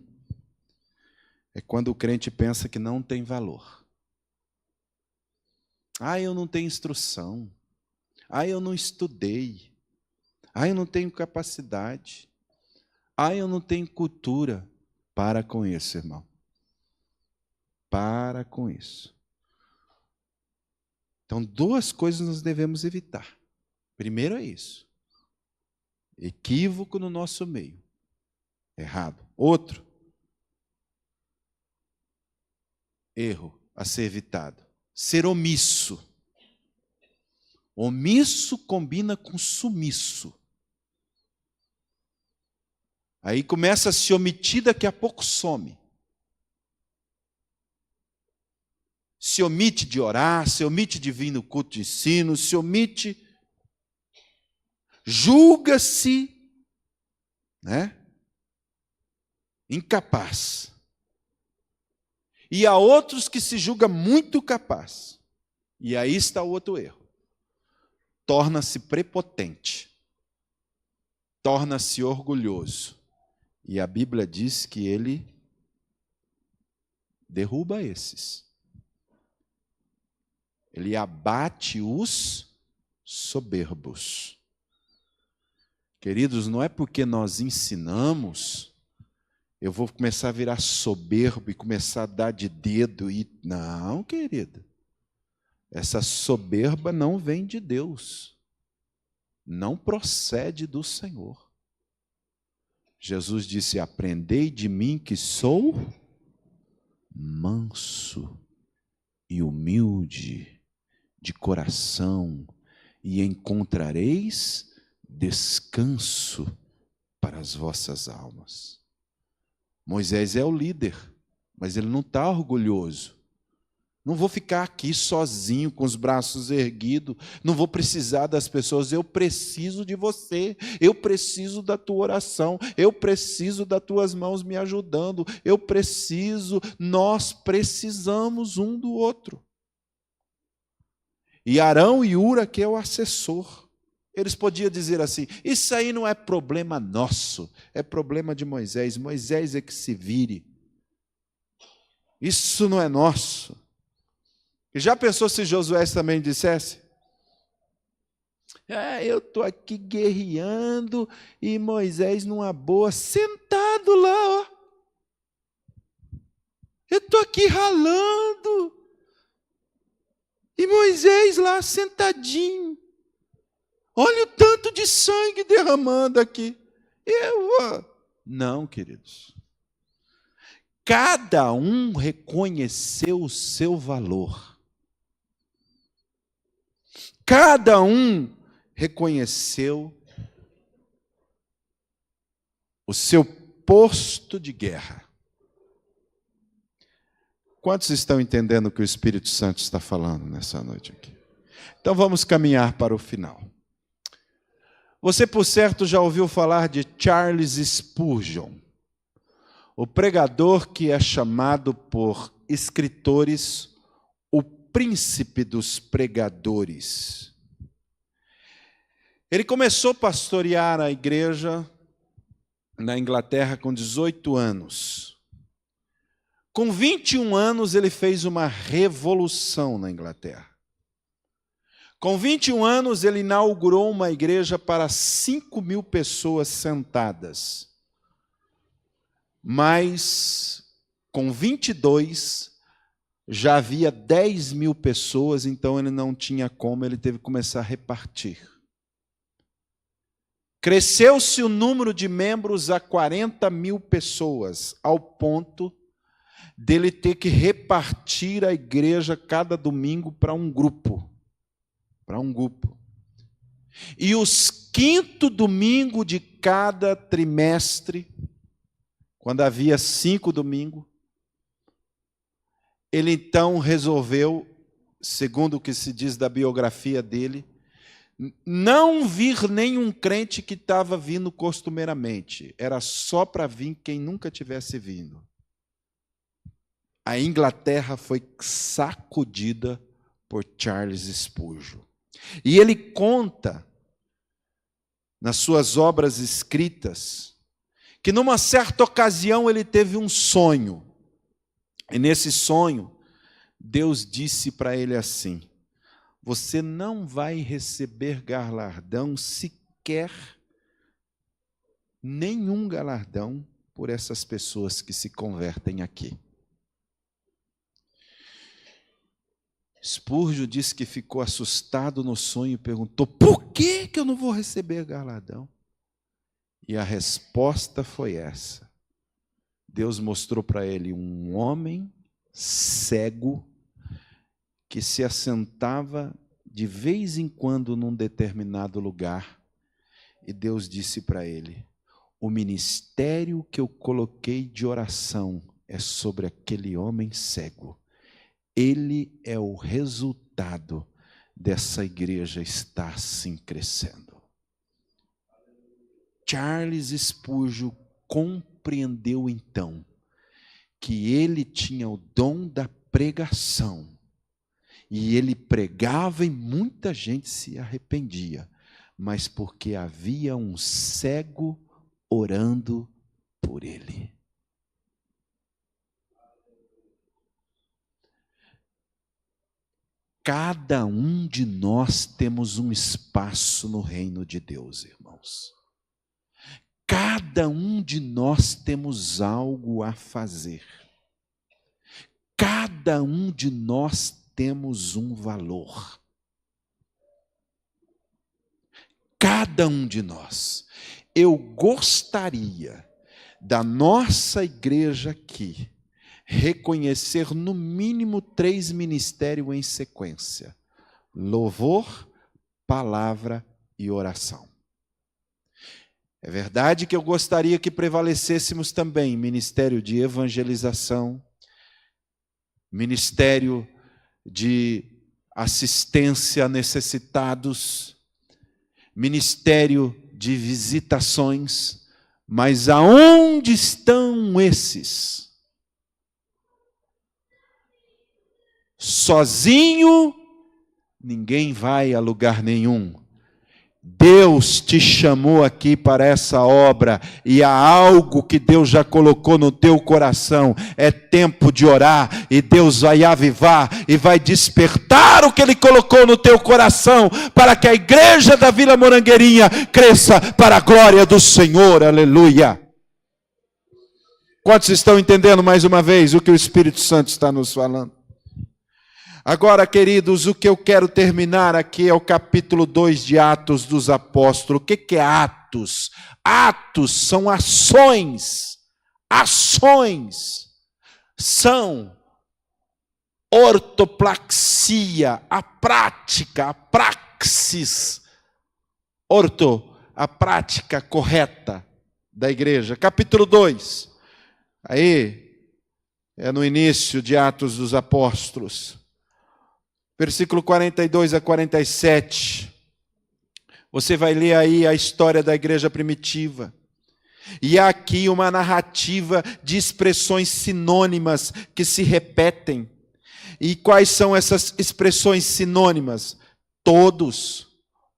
Speaker 1: é quando o crente pensa que não tem valor. Eu não tenho instrução. Eu não estudei. Eu não tenho capacidade. Eu não tenho cultura. Para com isso, irmão. Para com isso. Então, 2 coisas nós devemos evitar. Primeiro é isso. Equívoco no nosso meio. Errado. Outro. Erro a ser evitado. Ser omisso. Omisso combina com sumiço. Aí começa a se omitir, daqui a pouco some. Se omite de orar, se omite de vir no culto de ensino, se omite, julga-se, né? Incapaz. E há outros que se julgam muito capaz. E aí está o outro erro. Torna-se prepotente. Torna-se orgulhoso. E a Bíblia diz que ele derruba esses. Ele abate os soberbos. Queridos, não é porque nós ensinamos, eu vou começar a virar soberbo e começar a dar de dedo. Não, querido. Essa soberba não vem de Deus. Não procede do Senhor. Jesus disse: aprendei de mim que sou manso e humilde de coração, e encontrareis descanso para as vossas almas. Moisés é o líder, mas ele não está orgulhoso. Não vou ficar aqui sozinho, com os braços erguidos, não vou precisar das pessoas, eu preciso de você, eu preciso da tua oração, eu preciso das tuas mãos me ajudando, nós precisamos um do outro. E Arão e Hura, que é o assessor, eles podiam dizer assim: isso aí não é problema nosso, é problema de Moisés, Moisés é que se vire, isso não é nosso. E já pensou se Josué também dissesse? Eu estou aqui guerreando e Moisés numa boa, sentado lá, ó. Eu estou aqui ralando e Moisés lá sentadinho. Olha o tanto de sangue derramando aqui. Não, queridos. Cada um reconheceu o seu valor. Cada um reconheceu o seu posto de guerra. Quantos estão entendendo o que o Espírito Santo está falando nessa noite aqui? Então vamos caminhar para o final. Você, por certo, já ouviu falar de Charles Spurgeon, o pregador que é chamado por escritores o príncipe dos pregadores. Ele começou a pastorear a igreja na Inglaterra com 18 anos. Com 21 anos, ele fez uma revolução na Inglaterra. Com 21 anos, ele inaugurou uma igreja para 5.000 pessoas sentadas. Mas, com 22, já havia 10.000 pessoas, então ele não tinha como, ele teve que começar a repartir. Cresceu-se o número de membros a 40.000 pessoas, ao ponto dele ter que repartir a igreja cada domingo para um grupo. E os 5º domingo de cada trimestre, quando havia 5 domingos, ele então resolveu, segundo o que se diz da biografia dele, não vir nenhum crente que estava vindo costumeiramente. Era só para vir quem nunca tivesse vindo. A Inglaterra foi sacudida por Charles Spurgeon. E ele conta, nas suas obras escritas, que numa certa ocasião ele teve um sonho. E nesse sonho, Deus disse para ele assim: você não vai receber galardão, sequer nenhum galardão, por essas pessoas que se convertem aqui. Spurgeon disse que ficou assustado no sonho e perguntou: por que eu não vou receber galardão? E a resposta foi essa. Deus mostrou para ele um homem cego que se assentava de vez em quando num determinado lugar, e Deus disse para ele: o ministério que eu coloquei de oração é sobre aquele homem cego. Ele é o resultado dessa igreja estar assim crescendo. Charles Spurgeon compreendeu então que ele tinha o dom da pregação, e ele pregava e muita gente se arrependia, mas porque havia um cego orando por ele. Cada um de nós temos um espaço no reino de Deus, irmãos. Cada um de nós temos algo a fazer. Cada um de nós temos um valor. Cada um de nós. Eu gostaria da nossa igreja aqui reconhecer no mínimo 3 ministérios em sequência: louvor, palavra e oração. É verdade que eu gostaria que prevalecêssemos também ministério de evangelização, ministério de assistência a necessitados, ministério de visitações, mas aonde estão esses? Sozinho, ninguém vai a lugar nenhum. Deus te chamou aqui para essa obra, e há algo que Deus já colocou no teu coração. É tempo de orar, e Deus vai avivar e vai despertar o que Ele colocou no teu coração, para que a igreja da Vila Morangueirinha cresça para a glória do Senhor. Aleluia! Quantos estão entendendo mais uma vez o que o Espírito Santo está nos falando? Agora, queridos, o que eu quero terminar aqui é o capítulo 2 de Atos dos Apóstolos. O que é Atos? Atos são ações. Ações são ortoplaxia, a prática, a praxis. A prática correta da igreja. Capítulo 2. Aí, é no início de Atos dos Apóstolos. Versículo 42 a 47, você vai ler aí a história da igreja primitiva. E há aqui uma narrativa de expressões sinônimas que se repetem. E quais são essas expressões sinônimas? Todos,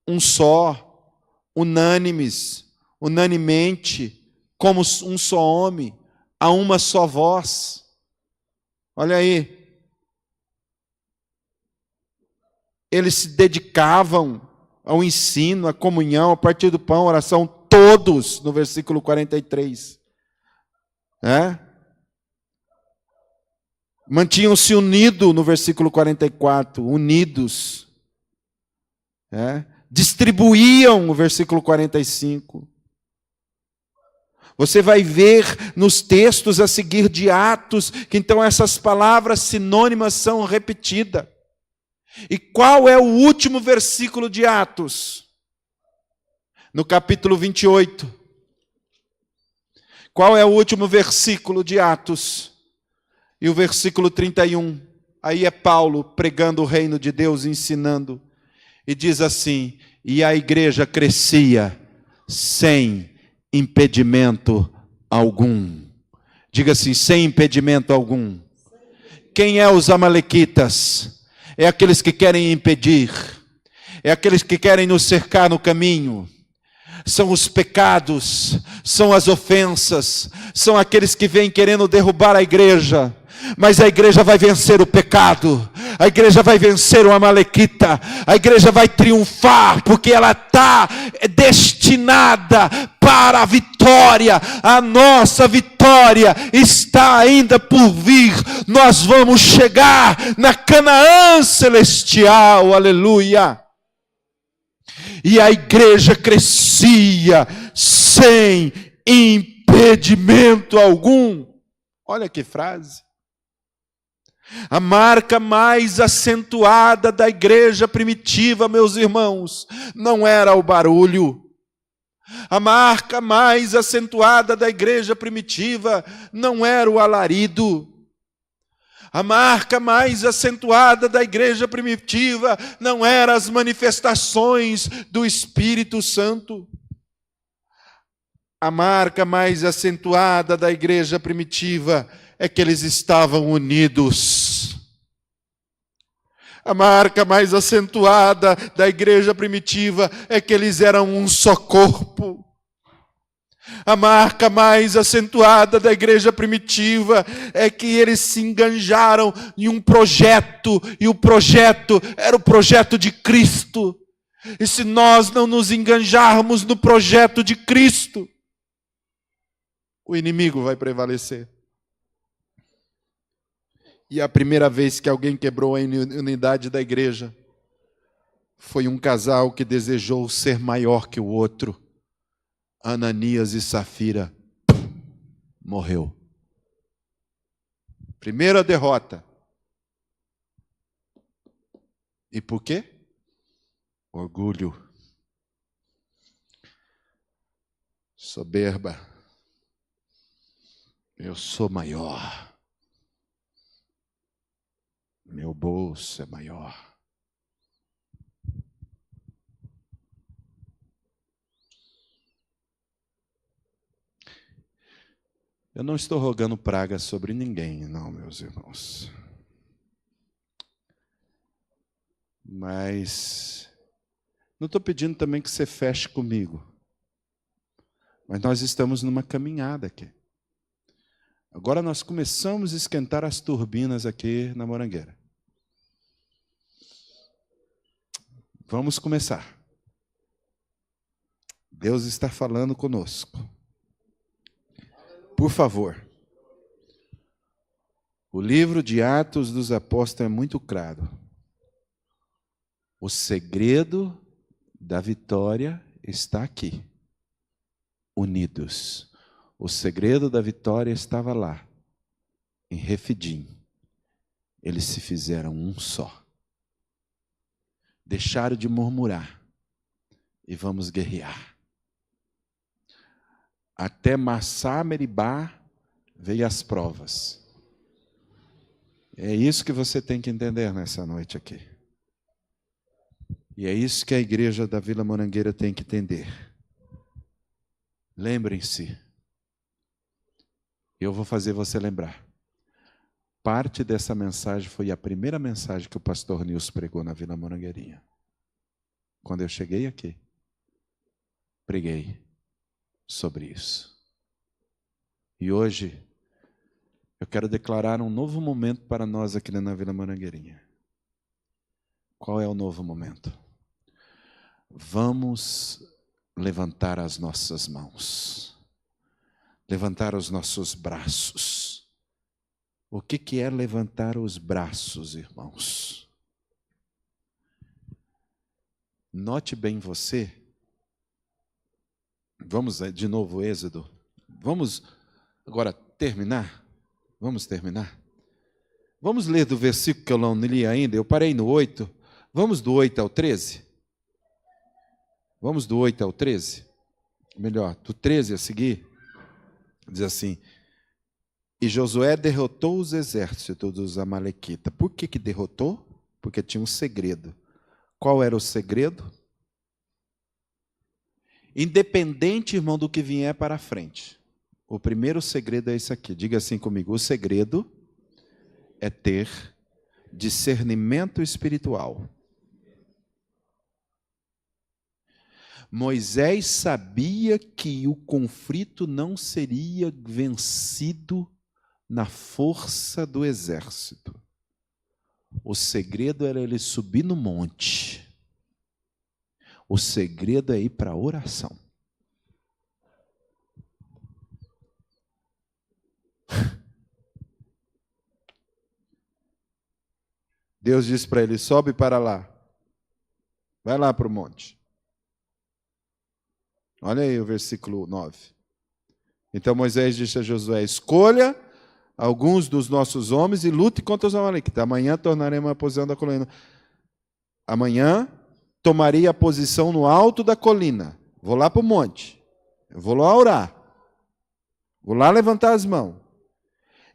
Speaker 1: um só, unânimes, unanimemente, como um só homem, a uma só voz. Olha aí. Eles se dedicavam ao ensino, à comunhão, a partir do pão, oração, todos, no versículo 43. Mantinham-se unidos, no versículo 44, unidos. Distribuíam, no versículo 45. Você vai ver nos textos a seguir de Atos, que então essas palavras sinônimas são repetidas. E qual é o último versículo de Atos? No capítulo 28. Qual é o último versículo de Atos? E o versículo 31. Aí é Paulo pregando o reino de Deus, ensinando. E diz assim: e a igreja crescia sem impedimento algum. Diga assim: sem impedimento algum. Quem é os amalequitas? É aqueles que querem impedir, é aqueles que querem nos cercar no caminho, são os pecados, são as ofensas, são aqueles que vêm querendo derrubar a igreja, mas a igreja vai vencer o pecado, a igreja vai vencer o amalequita, a igreja vai triunfar, porque ela está destinada para a vitória. A nossa vitória está ainda por vir. Nós vamos chegar na Canaã celestial, aleluia. E a igreja crescia sem impedimento algum. Olha que frase. A marca mais acentuada da igreja primitiva, meus irmãos, não era o barulho. A marca mais acentuada da igreja primitiva não era o alarido. A marca mais acentuada da igreja primitiva não eram as manifestações do Espírito Santo. A marca mais acentuada da igreja primitiva é que eles estavam unidos. A marca mais acentuada da igreja primitiva é que eles eram um só corpo. A marca mais acentuada da igreja primitiva é que eles se enganjaram em um projeto, e o projeto era o projeto de Cristo. E se nós não nos enganjarmos no projeto de Cristo, o inimigo vai prevalecer. E a primeira vez que alguém quebrou a unidade da igreja foi um casal que desejou ser maior que o outro. Ananias e Safira morreu. Primeira derrota. E por quê? Orgulho. Soberba. Eu sou maior. Meu bolso é maior. Eu não estou rogando praga sobre ninguém, não, meus irmãos. Mas não estou pedindo também que você feche comigo. Mas nós estamos numa caminhada aqui. Agora nós começamos a esquentar as turbinas aqui na Morangueira. Vamos começar. Deus está falando conosco. Por favor. O livro de Atos dos Apóstolos é muito claro. O segredo da vitória está aqui. Unidos. O segredo da vitória estava lá, em Refidim. Eles se fizeram um só. Deixaram de murmurar e vamos guerrear. Até Massá Meribá veio as provas. É isso que você tem que entender nessa noite aqui. E é isso que a igreja da Vila Morangueira tem que entender. Lembrem-se. Eu vou fazer você lembrar. Parte dessa mensagem foi a primeira mensagem que o pastor Nilson pregou na Vila Morangueirinha. Quando eu cheguei aqui, preguei sobre isso. E hoje, eu quero declarar um novo momento para nós aqui na Vila Morangueirinha. Qual é o novo momento? Vamos levantar as nossas mãos. Levantar os nossos braços. O que é levantar os braços, irmãos? Note bem você. Vamos de novo, Êxodo. Vamos agora terminar? Vamos terminar? Vamos ler do versículo que eu não li ainda. Eu parei no 8. Vamos do 8 ao 13? Vamos do 8 ao 13? Melhor, do 13 a seguir. Diz assim: e Josué derrotou os exércitos dos amalequitas. Por que derrotou? Porque tinha um segredo. Qual era o segredo? Independente, irmão, do que vier para frente. O primeiro segredo é isso aqui. Diga assim comigo. O segredo é ter discernimento espiritual. Moisés sabia que o conflito não seria vencido na força do exército. O segredo era ele subir no monte. O segredo é ir para a oração. Deus disse para ele: sobe para lá. Vai lá para o monte. Olha aí o versículo 9. Então Moisés disse a Josué: escolha alguns dos nossos homens e lute contra os amalequitas. Amanhã tornaremos a posição da colina. Amanhã tomaria a posição no alto da colina. Vou lá para o monte. Eu vou lá orar. Vou lá levantar as mãos.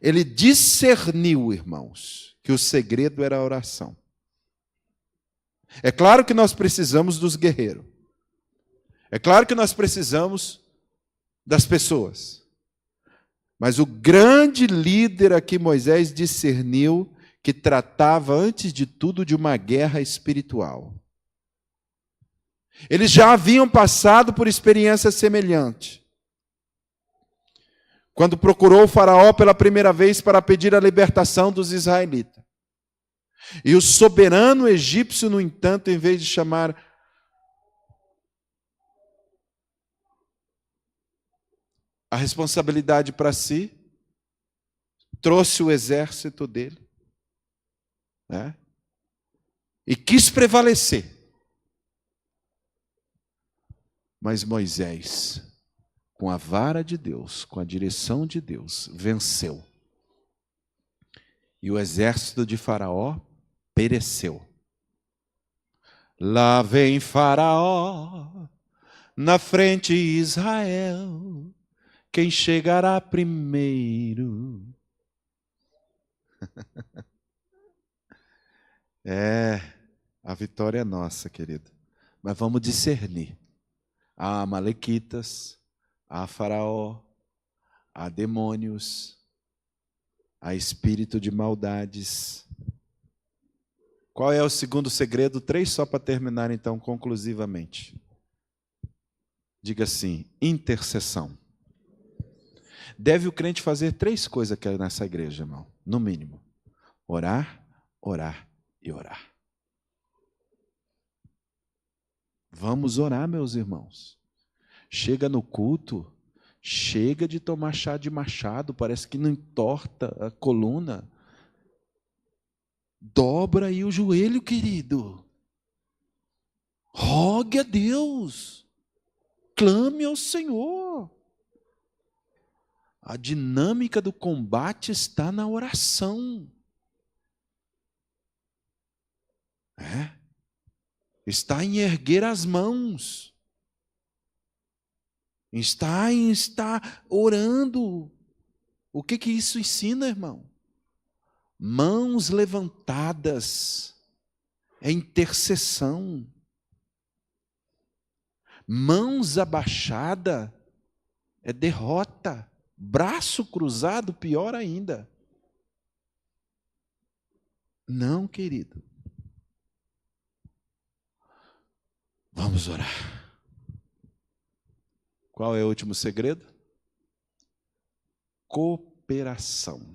Speaker 1: Ele discerniu, irmãos, que o segredo era a oração. É claro que nós precisamos dos guerreiros. É claro que nós precisamos das pessoas. Mas o grande líder aqui, Moisés, discerniu que tratava, antes de tudo, de uma guerra espiritual. Eles já haviam passado por experiência semelhante. Quando procurou o faraó pela primeira vez para pedir a libertação dos israelitas. E o soberano egípcio, no entanto, em vez de chamar a responsabilidade para si, trouxe o exército dele, né? E quis prevalecer. Mas Moisés, com a vara de Deus, com a direção de Deus, venceu. E o exército de Faraó pereceu. Lá vem Faraó, na frente Israel, quem chegará primeiro? A vitória é nossa, querido. Mas vamos discernir. Há amalequitas, há Faraó, há demônios, há espírito de maldades. Qual é o segundo segredo? 3 só para terminar, então, conclusivamente. Diga assim: intercessão. Deve o crente fazer 3 coisas aqui nessa igreja, irmão, no mínimo: orar, orar e orar. Vamos orar, meus irmãos. Chega no culto, chega de tomar chá de machado, parece que não entorta a coluna. Dobra aí o joelho, querido. Rogue a Deus. Clame ao Senhor. A dinâmica do combate está na oração. Está em erguer as mãos. Está em estar orando. O que isso ensina, irmão? Mãos levantadas é intercessão. Mãos abaixadas é derrota. Braço cruzado, pior ainda. Não, querido. Vamos orar. Qual é o último segredo? Cooperação.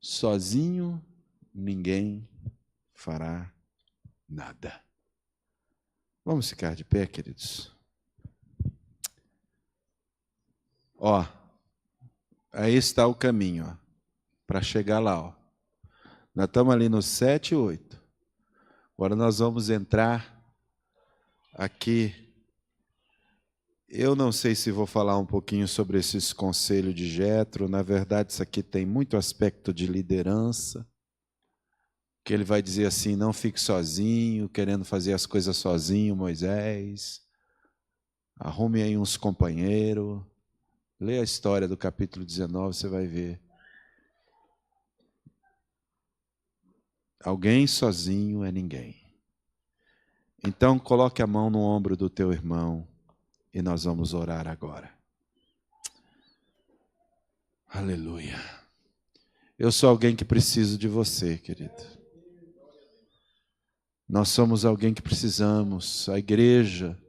Speaker 1: Sozinho ninguém fará nada. Vamos ficar de pé, queridos? Aí está o caminho, para chegar lá, Nós estamos ali no 7 e 8. Agora nós vamos entrar aqui. Eu não sei se vou falar um pouquinho sobre esses conselhos de Jetro. Na verdade, isso aqui tem muito aspecto de liderança. Que ele vai dizer assim: não fique sozinho, querendo fazer as coisas sozinho, Moisés. Arrume aí uns companheiros. Leia a história do capítulo 19, você vai ver. Alguém sozinho é ninguém. Então, coloque a mão no ombro do teu irmão e nós vamos orar agora. Aleluia. Eu sou alguém que preciso de você, querido. Nós somos alguém que precisamos. A igreja,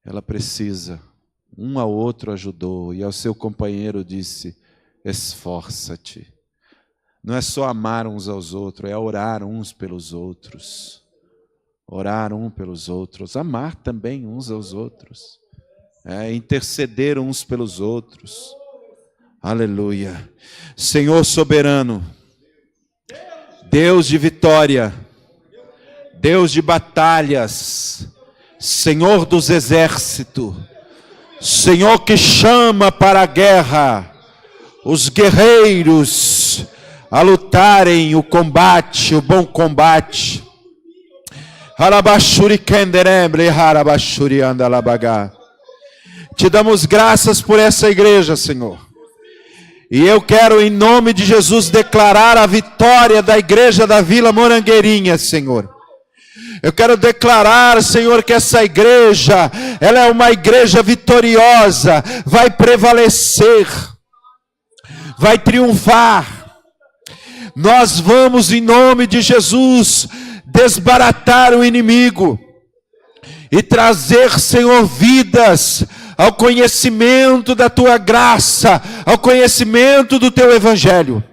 Speaker 1: ela precisa. Um ao outro ajudou e ao seu companheiro disse: esforça-te. Não é só amar uns aos outros, é orar uns pelos outros. Orar um pelos outros, amar também uns aos outros. Interceder uns pelos outros. Aleluia. Senhor soberano, Deus de vitória, Deus de batalhas, Senhor dos exércitos, Senhor que chama para a guerra os guerreiros a lutarem o combate, o bom combate. Te damos graças por essa igreja, Senhor. E eu quero, em nome de Jesus, declarar a vitória da igreja da Vila Morangueirinha, Senhor. Eu quero declarar, Senhor, que essa igreja, ela é uma igreja vitoriosa, vai prevalecer, vai triunfar. Nós vamos, em nome de Jesus, desbaratar o inimigo e trazer, Senhor, vidas ao conhecimento da Tua graça, ao conhecimento do Teu Evangelho.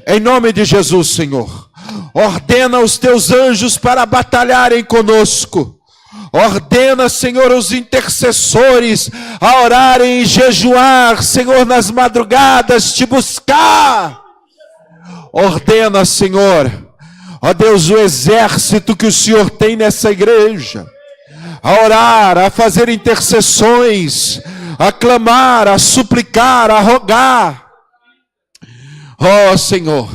Speaker 1: Em nome de Jesus, Senhor, ordena os Teus anjos para batalharem conosco. Ordena, Senhor, os intercessores a orarem e jejuar, Senhor, nas madrugadas, Te buscar. Ordena, Senhor, ó Deus, o exército que o Senhor tem nessa igreja, a orar, a fazer intercessões, a clamar, a suplicar, a rogar. Ó Senhor,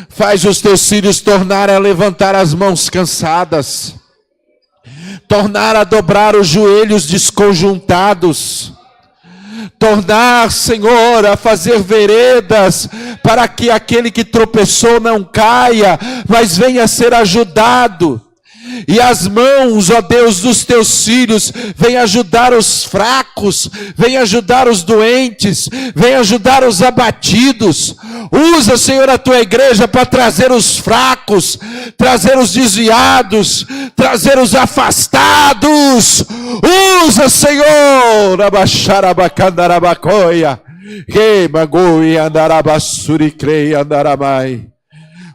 Speaker 1: faz os Teus filhos tornarem a levantar as mãos cansadas, tornar a dobrar os joelhos desconjuntados, tornar, Senhor, a fazer veredas para que aquele que tropeçou não caia, mas venha a ser ajudado. E as mãos, ó Deus, dos Teus filhos, vem ajudar os fracos, vem ajudar os doentes, vem ajudar os abatidos. Usa, Senhor, a Tua igreja para trazer os fracos, trazer os desviados, trazer os afastados. Usa, Senhor, abaxarabacandarabacoia, reimagoi andarabassuri andaramai.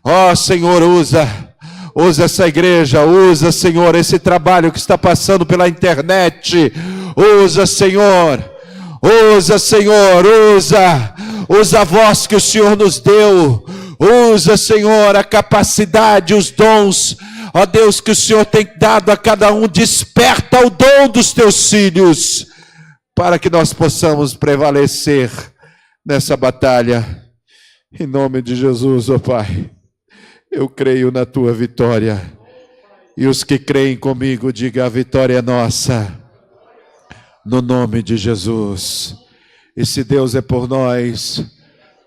Speaker 1: Ó Senhor, usa essa igreja, usa, Senhor, esse trabalho que está passando pela internet. Usa, Senhor, usa a voz que o Senhor nos deu. Usa, Senhor, a capacidade, os dons, ó Deus, que o Senhor tem dado a cada um. Desperta o dom dos Teus filhos, para que nós possamos prevalecer nessa batalha. Em nome de Jesus, ó Pai. Eu creio na Tua vitória. E os que creem comigo, diga: a vitória é nossa. No nome de Jesus. E se Deus é por nós,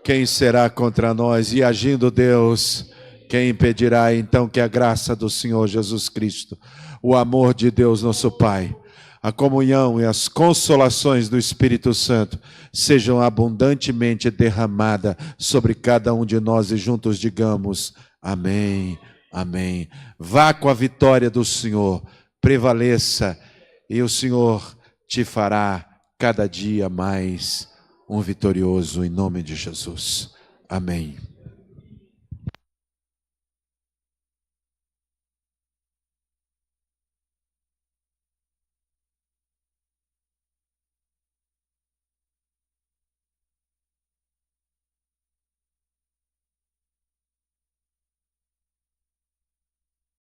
Speaker 1: quem será contra nós? E agindo Deus, quem impedirá? Então que a graça do Senhor Jesus Cristo, o amor de Deus nosso Pai, a comunhão e as consolações do Espírito Santo sejam abundantemente derramadas sobre cada um de nós, e juntos digamos: amém, amém. Vá com a vitória do Senhor, prevaleça, e o Senhor te fará cada dia mais um vitorioso, em nome de Jesus. Amém.